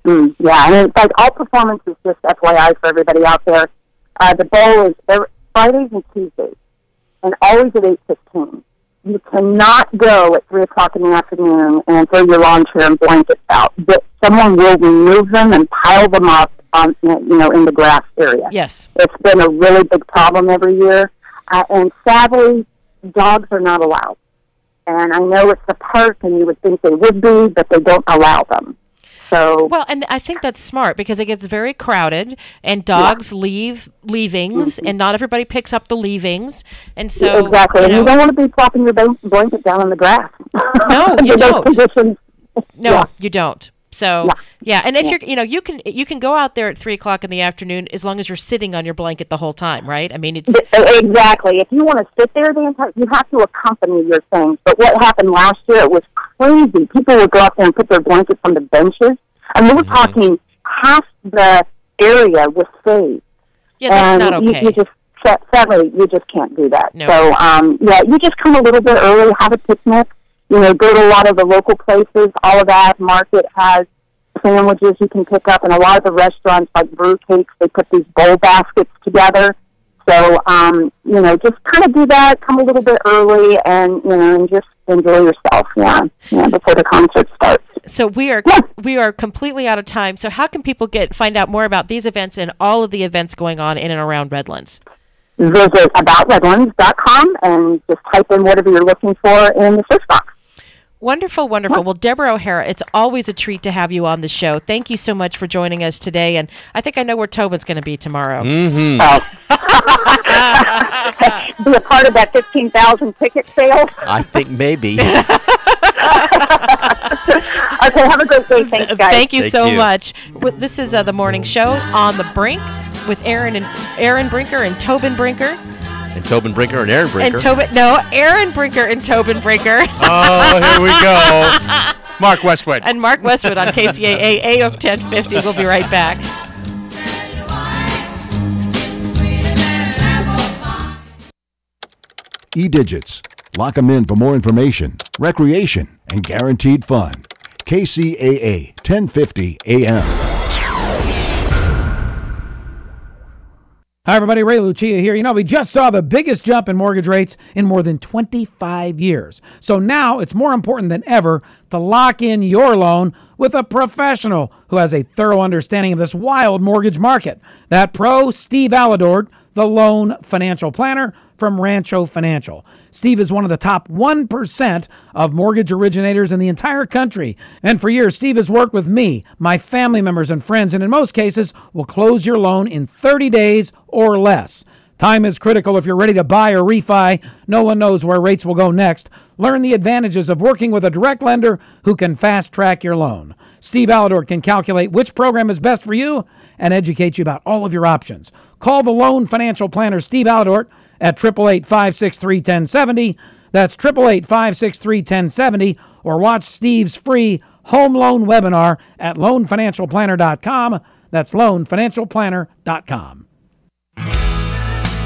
Yeah, and in fact, all performances, just FYI for everybody out there, the bowl is Fridays and Tuesdays, and always at 8:15. You cannot go at 3 o'clock in the afternoon and throw your lawn chair and blankets out. But someone will remove them and pile them up in the grass area. Yes. It's been a really big problem every year. And sadly, dogs are not allowed. And I know it's a park and you would think they would be, but they don't allow them. So and I think that's smart because it gets very crowded and dogs leave leavings and not everybody picks up the leavings. And so exactly. And you don't want to be plopping your blanket down on the grass. No, you don't. No, you don't. So and if you're, you can go out there at 3 o'clock in the afternoon as long as you're sitting on your blanket the whole time, right? I mean, it's exactly. If you want to sit there the entire, you have to accompany your things. But what happened last year? It was crazy. People would go out there and put their blankets on the benches, and we were talking half the area was saved. Yeah, that's not okay. You just sadly you just can't do that. No. So you just come a little bit early, have a picnic. Go to a lot of the local places. All of that market has sandwiches you can pick up, and a lot of the restaurants, like Brew Cakes, they put these bowl baskets together. So, just kind of do that. Come a little bit early, and and just enjoy yourself. Before the concert starts. So we are completely out of time. So how can people find out more about these events and all of the events going on in and around Redlands? Visit aboutredlands.com and just type in whatever you're looking for in the search box. Wonderful, wonderful. Well, Deborah O'Hara, it's always a treat to have you on the show. Thank you so much for joining us today. And I think I know where Tobin's going to be tomorrow. Mm-hmm. Be a part of that 15,000 ticket sale? I think maybe. Okay, have a great day. Thanks, guys. Thank you so much. This is the morning show On the Brink. with Aaron Brinker and Tobin Brinker. And Tobin Brinker and Aaron Brinker. Aaron Brinker and Tobin Brinker. Oh, here we go. Mark Westwood. And Mark Westwood on KCAA AM 1050. We'll be right back. E-Digits. Lock them in for more information, recreation, and guaranteed fun. KCAA 1050 AM. Hi, everybody. Ray Lucia here. We just saw the biggest jump in mortgage rates in more than 25 years. So now it's more important than ever to lock in your loan with a professional who has a thorough understanding of this wild mortgage market. That pro, Steve Alidord, the loan financial planner from Rancho Financial. Steve is one of the top 1% of mortgage originators in the entire country. And for years, Steve has worked with me, my family members and friends, and in most cases will close your loan in 30 days or less. Time is critical if you're ready to buy or refi. No one knows where rates will go next. Learn the advantages of working with a direct lender who can fast-track your loan. Steve Alidord can calculate which program is best for you and educate you about all of your options. Call the loan financial planner, Steve Alidord, at 888-563-1070. That's 888-563-1070. Or watch Steve's free home loan webinar at loanfinancialplanner.com. That's loanfinancialplanner.com.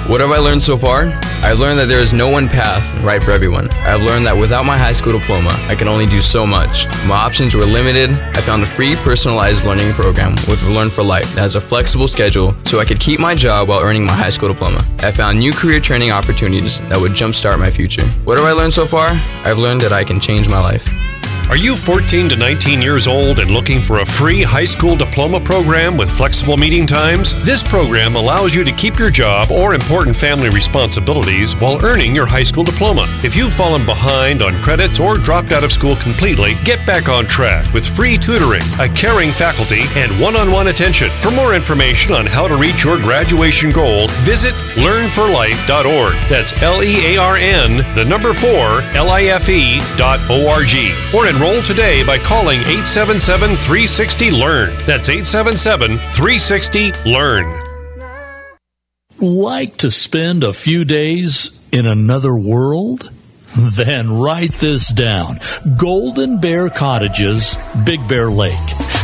What have I learned so far? I've learned that there is no one path right for everyone. I've learned that without my high school diploma, I can only do so much. My options were limited. I found a free personalized learning program with Learn for Life that has a flexible schedule so I could keep my job while earning my high school diploma. I found new career training opportunities that would jumpstart my future. What have I learned so far? I've learned that I can change my life. Are you 14 to 19 years old and looking for a free high school diploma program with flexible meeting times? This program allows you to keep your job or important family responsibilities while earning your high school diploma. If you've fallen behind on credits or dropped out of school completely, get back on track with free tutoring, a caring faculty, and one-on-one attention. For more information on how to reach your graduation goal, visit learnforlife.org. That's LEARN4LIFE.org. Or enroll today by calling 877-360-LEARN. That's 877-360-LEARN. Like to spend a few days in another world? Then write this down. Golden Bear Cottages, Big Bear Lake.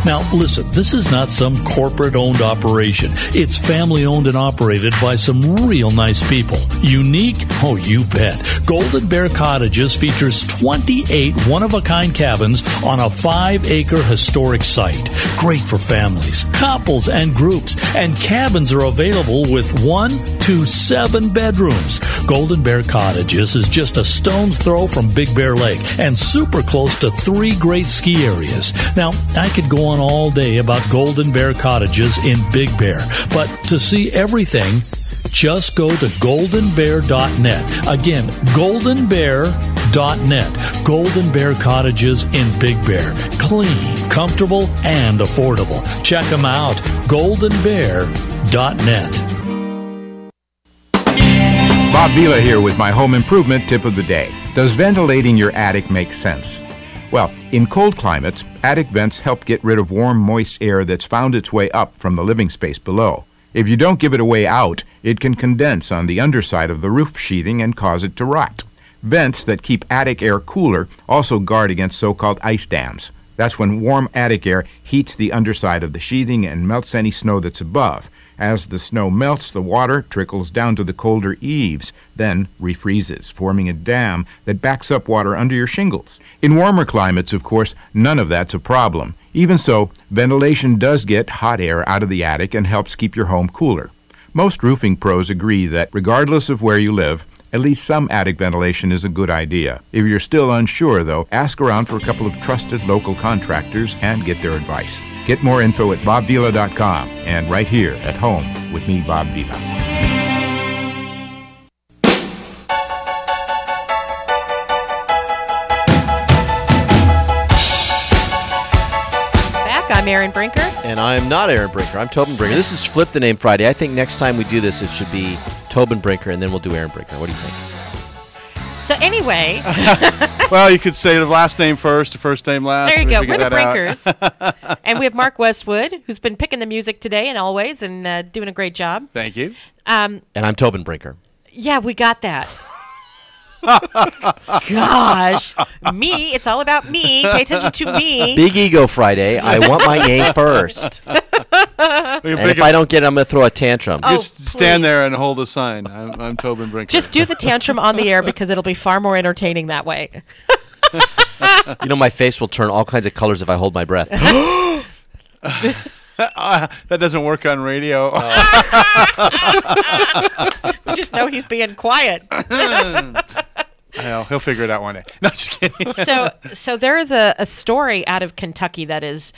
Now, listen, this is not some corporate-owned operation. It's family-owned and operated by some real nice people. Unique? Oh, you bet. Golden Bear Cottages features 28 one-of-a-kind cabins on a 5-acre historic site. Great for families, couples, and groups. And cabins are available with 1 to 7 bedrooms. Golden Bear Cottages is just a stone's throw from Big Bear Lake and super close to 3 great ski areas. Now, I could go on all day about Golden Bear Cottages in Big Bear, but to see everything, just go to goldenbear.net. Again, goldenbear.net. Golden Bear Cottages in Big Bear. Clean, comfortable, and affordable. Check them out. goldenbear.net. Bob Vila here with my home improvement tip of the day. Does ventilating your attic make sense? Well, in cold climates, attic vents help get rid of warm, moist air that's found its way up from the living space below. If you don't give it a way out, it can condense on the underside of the roof sheathing and cause it to rot. Vents that keep attic air cooler also guard against so-called ice dams. That's when warm attic air heats the underside of the sheathing and melts any snow that's above. As the snow melts, the water trickles down to the colder eaves, then refreezes, forming a dam that backs up water under your shingles. In warmer climates, of course, none of that's a problem. Even so, ventilation does get hot air out of the attic and helps keep your home cooler. Most roofing pros agree that regardless of where you live, at least some attic ventilation is a good idea. If you're still unsure, though, ask around for a couple of trusted local contractors and get their advice. Get more info at bobvila.com and right here at home with me, Bob Vila. I'm Aaron Brinker. And I'm not Aaron Brinker. I'm Tobin Brinker. This is Flip the Name Friday. I think next time we do this, it should be Tobin Brinker, and then we'll do Aaron Brinker. What do you think? So anyway. Well, you could say the last name first, the first name last. There you go. We're the Brinkers. Brinkers. And we have Mark Westwood, who's been picking the music today and always and doing a great job. Thank you. And I'm Tobin Brinker. Yeah, we got that. Gosh. Me. It's all about me. Pay attention to me. Big Ego Friday. I want my name first. And if I don't get it, I'm going to throw a tantrum. Just stand there and hold a sign. I'm Tobin Brinker. Just do the tantrum on the air because it'll be far more entertaining that way. You know, my face will turn all kinds of colors if I hold my breath. That doesn't work on radio. We just know he's being quiet. Well, he'll figure it out one day. No, just kidding. So there is a story out of Kentucky that is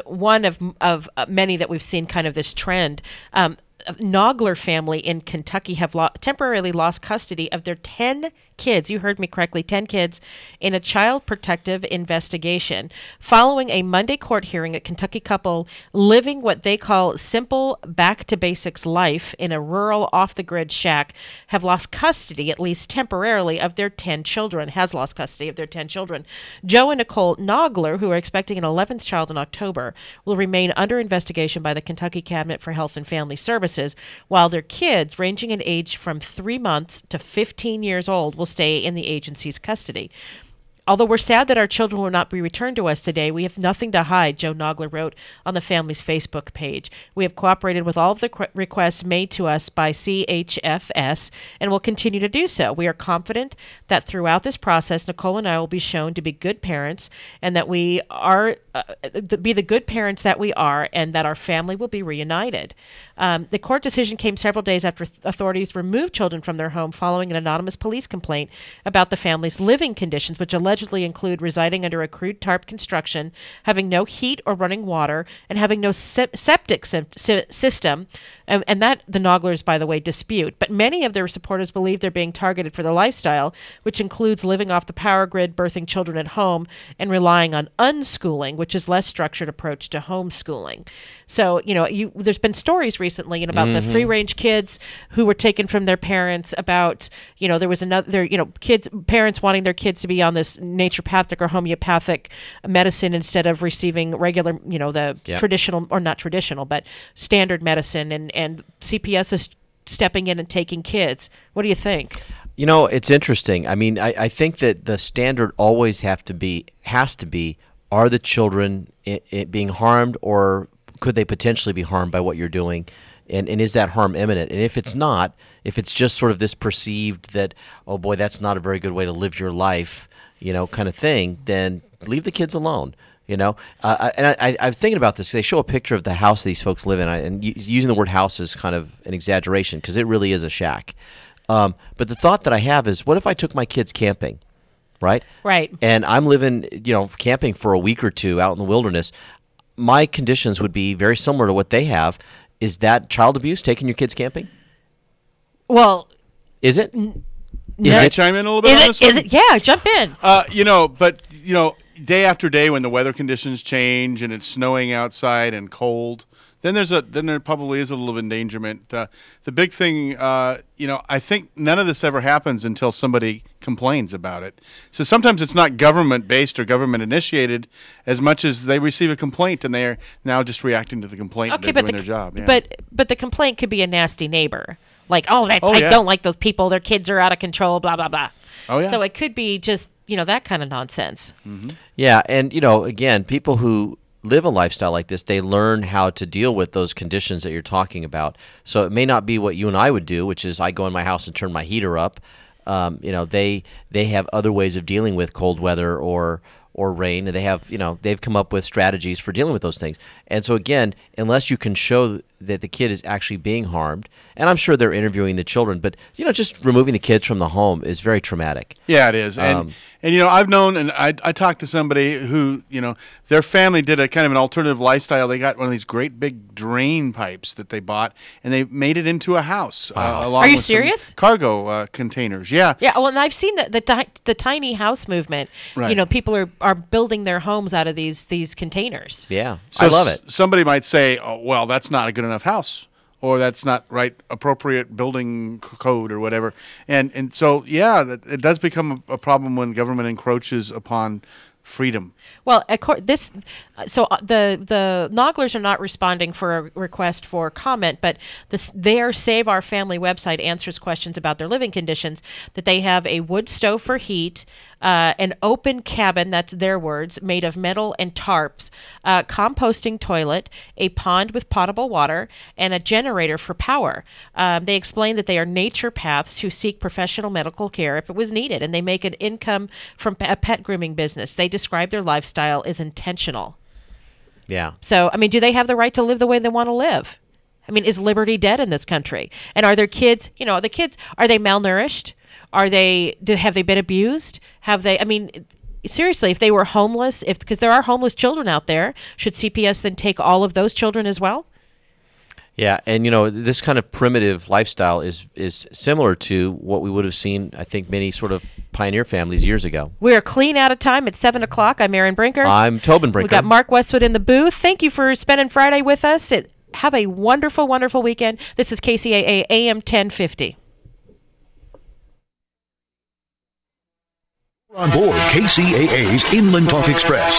one of many that we've seen kind of this trend. Nogler family in Kentucky have temporarily lost custody of their 10 kids. You heard me correctly, 10 kids in a child protective investigation following a Monday court hearing. A Kentucky couple living what they call simple back to basics life in a rural off the grid shack have lost custody, at least temporarily, of their 10 children. Joe and Nicole Nogler, who are expecting an 11th child in October, will remain under investigation by the Kentucky Cabinet for Health and Family Services, while their kids, ranging in age from 3 months to 15 years old, will stay in the agency's custody. Although we're sad that our children will not be returned to us today, we have nothing to hide, Joe Nogler wrote on the family's Facebook page. We have cooperated with all of the requests made to us by CHFS and will continue to do so. We are confident that throughout this process, Nicole and I will be shown to be good parents and that we are be the good parents that we are, and that our family will be reunited. The court decision came several days after authorities removed children from their home following an anonymous police complaint about the family's living conditions, which allegedly include residing under a crude tarp construction, having no heat or running water, and having no septic system. And that the Noglers, by the way, dispute. But many of their supporters believe they're being targeted for their lifestyle, which includes living off the power grid, birthing children at home, and relying on unschooling, which is less structured approach to homeschooling. So, there's been stories recently about the free-range kids who were taken from their parents, about, there was another, parents wanting their kids to be on this naturopathic or homeopathic medicine instead of receiving regular, traditional, or not traditional, but standard medicine, and CPS is stepping in and taking kids. What do you think? It's interesting. I mean, I think that the standard always has to be, are the children being harmed, or could they potentially be harmed by what you're doing? And is that harm imminent? And if it's not, if it's just sort of this perceived that, oh boy, that's not a very good way to live your life, kind of thing, then leave the kids alone. And I was thinking about this. They show a picture of the house these folks live in, and using the word house is kind of an exaggeration because it really is a shack. But the thought that I have is, what if I took my kids camping, right? Right. And I'm living, camping for a week or two out in the wilderness. My conditions would be very similar to what they have. Is that child abuse, taking your kids camping? Well, is it? Can I chime in a little bit on this one? Is it? Yeah, jump in. Day after day when the weather conditions change and it's snowing outside and cold, then there probably is a little endangerment. The big thing, I think none of this ever happens until somebody complains about it. So sometimes it's not government-based or government-initiated as much as they receive a complaint and they're now just reacting to the complaint and they're doing their job. Yeah. But the complaint could be a nasty neighbor. Like, I don't like those people. Their kids are out of control, blah, blah, blah. Oh, yeah. So it could be just, that kind of nonsense. Mm-hmm. Yeah, and, again, people who live a lifestyle like this, they learn how to deal with those conditions that you're talking about. So it may not be what you and I would do, which is I go in my house and turn my heater up. They have other ways of dealing with cold weather or rain, and they have, they've come up with strategies for dealing with those things. And so again, unless you can show that the kid is actually being harmed, and I'm sure they're interviewing the children, but just removing the kids from the home is very traumatic. Yeah, it is. And I've known, and I talked to somebody who, their family did a kind of an alternative lifestyle. They got one of these great big drain pipes that they bought, and they made it into a house. Along Are you with serious? Some cargo containers. Yeah. Yeah. Well, and I've seen the tiny house movement. Right. People are building their homes out of these containers. Yeah, So I love it. Somebody might say, "Oh, well, that's not a good enough house." or that's not right, appropriate building code or whatever. And so, yeah, it does become a problem when government encroaches upon freedom. Well, the Nogglers are not responding for a request for comment, but their Save Our Family website answers questions about their living conditions, that they have a wood stove for heat, an open cabin, that's their words, made of metal and tarps, composting toilet, a pond with potable water, and a generator for power. They explain that they are naturopaths who seek professional medical care if it was needed, and they make an income from a pet grooming business. They describe their lifestyle as intentional. Yeah. So, I mean, do they have the right to live the way they want to live? I mean, is liberty dead in this country? And are their kids, are they malnourished? Have they been abused? Seriously, if they were homeless, because there are homeless children out there, should CPS then take all of those children as well? Yeah, and this kind of primitive lifestyle is similar to what we would have seen, I think, many sort of pioneer families years ago. We are clean out of time at 7 o'clock. I'm Erin Brinker. I'm Tobin Brinker. We got Mark Westwood in the booth. Thank you for spending Friday with us. Have a wonderful, wonderful weekend. This is KCAA AM 1050. On board KCAA's Inland Talk Express.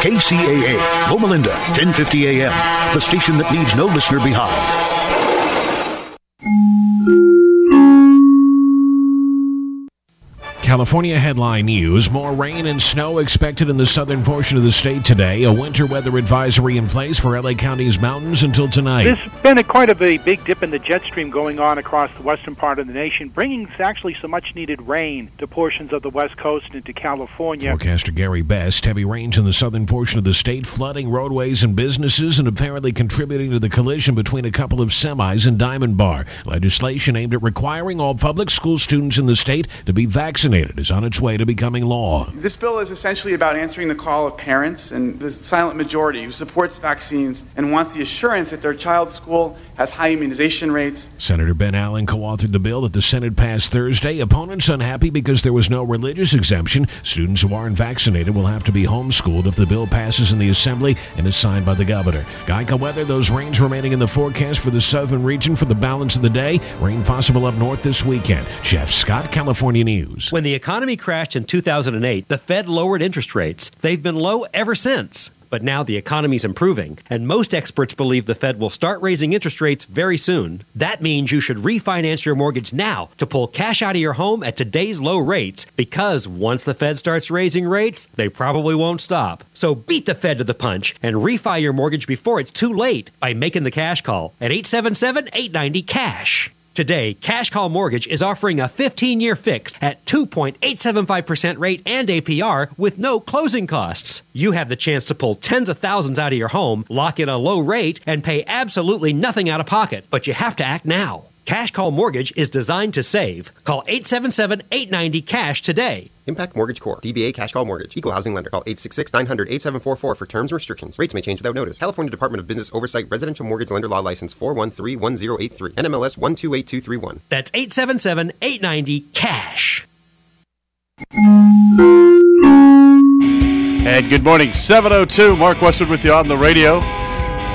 KCAA, Loma Linda, 1050 AM, the station that leaves no listener behind. California headline news. More rain and snow expected in the southern portion of the state today. A winter weather advisory in place for LA County's mountains until tonight. There's been quite a big dip in the jet stream going on across the western part of the nation, bringing actually some much-needed rain to portions of the west coast and into California. Forecaster Gary Best. Heavy rains in the southern portion of the state, flooding roadways and businesses and apparently contributing to the collision between a couple of semis in Diamond Bar. Legislation aimed at requiring all public school students in the state to be vaccinated is on its way to becoming law. This bill is essentially about answering the call of parents and the silent majority who supports vaccines and wants the assurance that their child's school has high immunization rates. Senator Ben Allen co-authored the bill that the Senate passed Thursday. Opponents unhappy because there was no religious exemption. Students who aren't vaccinated will have to be homeschooled if the bill passes in the Assembly and is signed by the governor. Geico weather, those rains remaining in the forecast for the southern region for the balance of the day. Rain possible up north this weekend. Jeff Scott, California News. When the economy crashed in 2008, the Fed lowered interest rates. They've been low ever since. But now the economy's improving, and most experts believe the Fed will start raising interest rates very soon. That means you should refinance your mortgage now to pull cash out of your home at today's low rates, because once the Fed starts raising rates, they probably won't stop. So beat the Fed to the punch and refi your mortgage before it's too late by making the cash call at 877-890-CASH. Today, Cash Call Mortgage is offering a 15-year fix at 2.875% rate and APR with no closing costs. You have the chance to pull tens of thousands out of your home, lock in a low rate, and pay absolutely nothing out of pocket. But you have to act now. Cash Call Mortgage is designed to save. Call 877-890-CASH today. Impact Mortgage Corp. DBA Cash Call Mortgage. Equal housing lender. Call 866-900-8744 for terms and restrictions. Rates may change without notice. California Department of Business Oversight. Residential Mortgage Lender Law License 4131083. NMLS 128231. That's 877-890-CASH. And good morning, 7:02. Mark Westwood with you on the radio.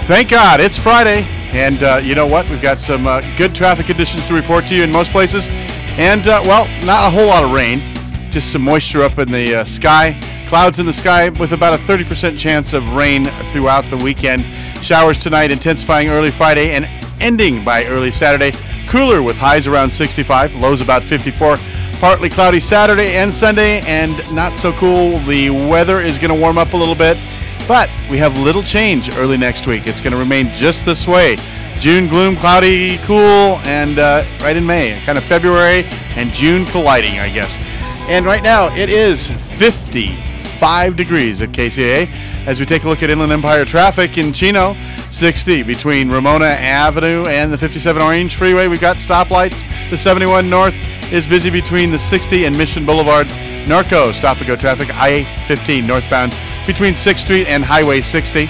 Thank God it's Friday. And you know what? We've got some good traffic conditions to report to you in most places. And, not a whole lot of rain. Just some moisture up in the sky. Clouds in the sky with about a 30% chance of rain throughout the weekend. Showers tonight intensifying early Friday and ending by early Saturday. Cooler with highs around 65, lows about 54. Partly cloudy Saturday and Sunday, and not so cool. The weather is going to warm up a little bit. But we have little change early next week. It's going to remain just this way. June gloom, cloudy, cool, and right in May, kind of February and June colliding, I guess. And right now it is 55 degrees at KCAA. As we take a look at Inland Empire traffic in Chino, 60 between Ramona Avenue and the 57 Orange Freeway. We've got stoplights. The 71 North is busy between the 60 and Mission Boulevard. Norco stop-and-go traffic, I-15 northbound between 6th Street and Highway 60.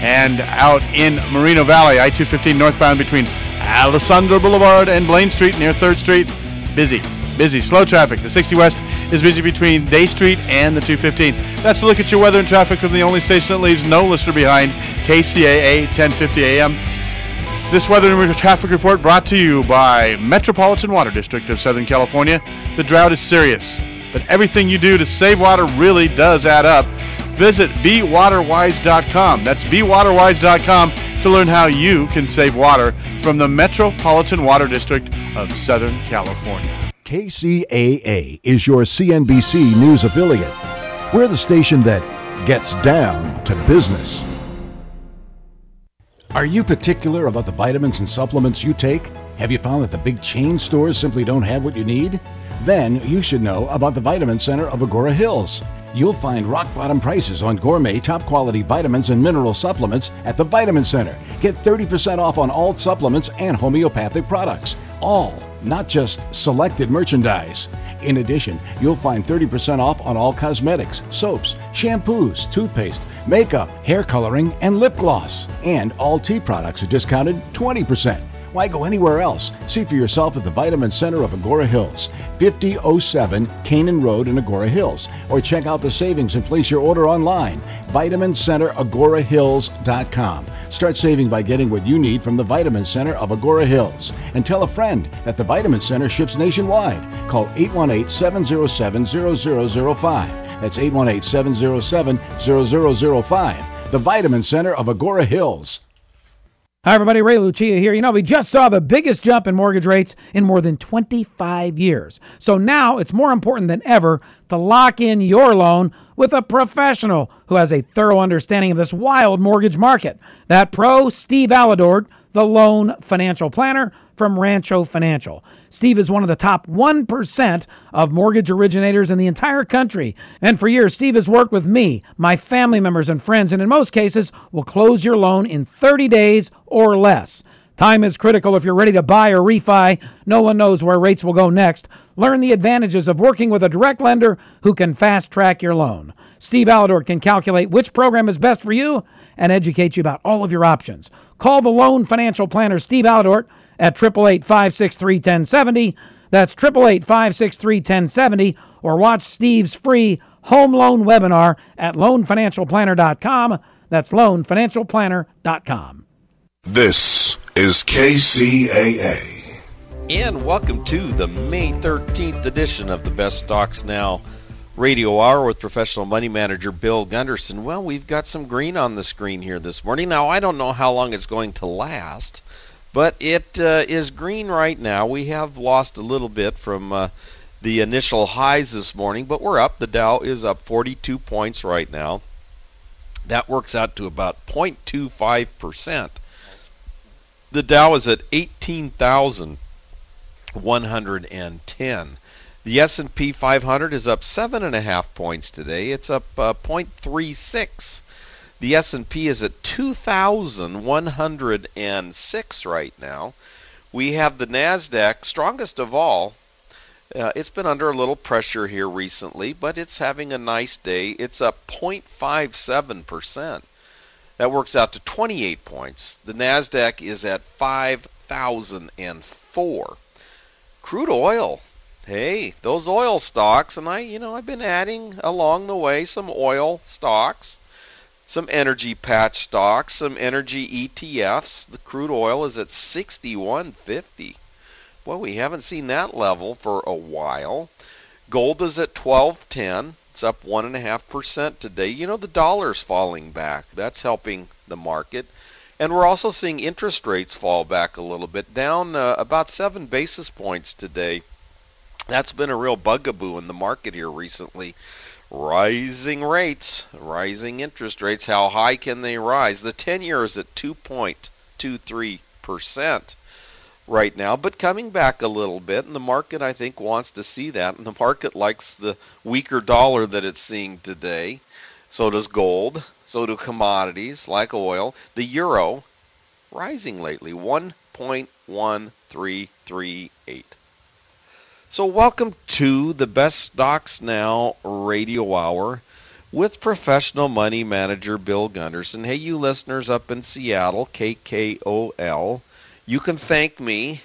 And out in Moreno Valley, I-215 northbound between Alessandro Boulevard and Blaine Street near 3rd Street. Busy. Slow traffic. The 60 West is busy between Day Street and the 215. That's a look at your weather and traffic from the only station that leaves no listener behind, KCAA 1050 AM. This weather and traffic report brought to you by Metropolitan Water District of Southern California. The drought is serious, but everything you do to save water really does add up. Visit BeWaterWise.com. That's BeWaterWise.com to learn how you can save water from the Metropolitan Water District of Southern California. KCAA is your CNBC News affiliate. We're the station that gets down to business. Are you particular about the vitamins and supplements you take? Have you found that the big chain stores simply don't have what you need? Then you should know about the Vitamin Center of Agora Hills. You'll find rock-bottom prices on gourmet, top-quality vitamins and mineral supplements at the Vitamin Center. Get 30% off on all supplements and homeopathic products. All, not just selected merchandise. In addition, you'll find 30% off on all cosmetics, soaps, shampoos, toothpaste, makeup, hair coloring, and lip gloss. And all tea products are discounted 20%. Why go anywhere else? See for yourself at the Vitamin Center of Agora Hills, 5007 Canaan Road in Agora Hills. Or check out the savings and place your order online, VitaminCenterAgoraHills.com. Start saving by getting what you need from the Vitamin Center of Agora Hills. And tell a friend that the Vitamin Center ships nationwide. Call 818-707-0005. That's 818-707-0005. The Vitamin Center of Agora Hills. Hi, everybody. Ray Lucia here. You know, we just saw the biggest jump in mortgage rates in more than 25 years. So now it's more important than ever to lock in your loan with a professional who has a thorough understanding of this wild mortgage market. That pro, Steve Aladort, the loan financial planner from Rancho Financial. Steve is one of the top 1% of mortgage originators in the entire country. And for years, Steve has worked with me, my family members and friends, and in most cases will close your loan in 30 days or less. Time is critical if you're ready to buy or refi. No one knows where rates will go next. Learn the advantages of working with a direct lender who can fast-track your loan. Steve Aladort can calculate which program is best for you and educate you about all of your options. Call the loan financial planner, Steve Aladort, at 888-563-1070. That's 888-563-1070. Or watch Steve's free home loan webinar at loanfinancialplanner.com. That's loanfinancialplanner.com. This is KCAA. And welcome to the May 13th edition of the Best Stocks Now Radio Hour with professional money manager Bill Gunderson. Well, we've got some green on the screen here this morning. Now, I don't know how long it's going to last, but it is green right now. We have lost a little bit from the initial highs this morning, but we're up. The Dow is up 42 points right now. That works out to about 0.25%. The Dow is at 18,110. The S&P 500 is up 7.5 points today. It's up 0.36. The S&P is at 2,106 right now. We have the NASDAQ, strongest of all. It's been under a little pressure here recently, but it's having a nice day. It's up 0.57%. That works out to 28 points. The NASDAQ is at 5,004. Crude oil. Hey, those oil stocks, and I've been adding along the way some oil stocks, some energy patch stocks, some energy ETFs. The crude oil is at 61.50. Boy, we haven't seen that level for a while. Gold is at 12.10. It's up 1.5% today. You know, the dollar's falling back. That's helping the market. And we're also seeing interest rates fall back a little bit, down about 7 basis points today. That's been a real bugaboo in the market here recently. Rising rates, rising interest rates. How high can they rise? The 10-year is at 2.23% right now, but coming back a little bit, and the market, I think, wants to see that, and the market likes the weaker dollar that it's seeing today. So does gold, so do commodities like oil. The euro, rising lately, 1.1338. So welcome to the Best Stocks Now Radio Hour with professional money manager Bill Gunderson. Hey, you listeners up in Seattle, KKOL, you can thank me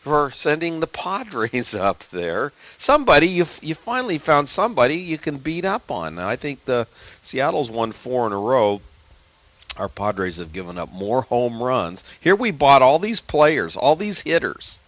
for sending the Padres up there. Somebody, you finally found somebody you can beat up on. I think the Seattle's won 4 in a row. Our Padres have given up more home runs. Here we bought all these players, all these hitters.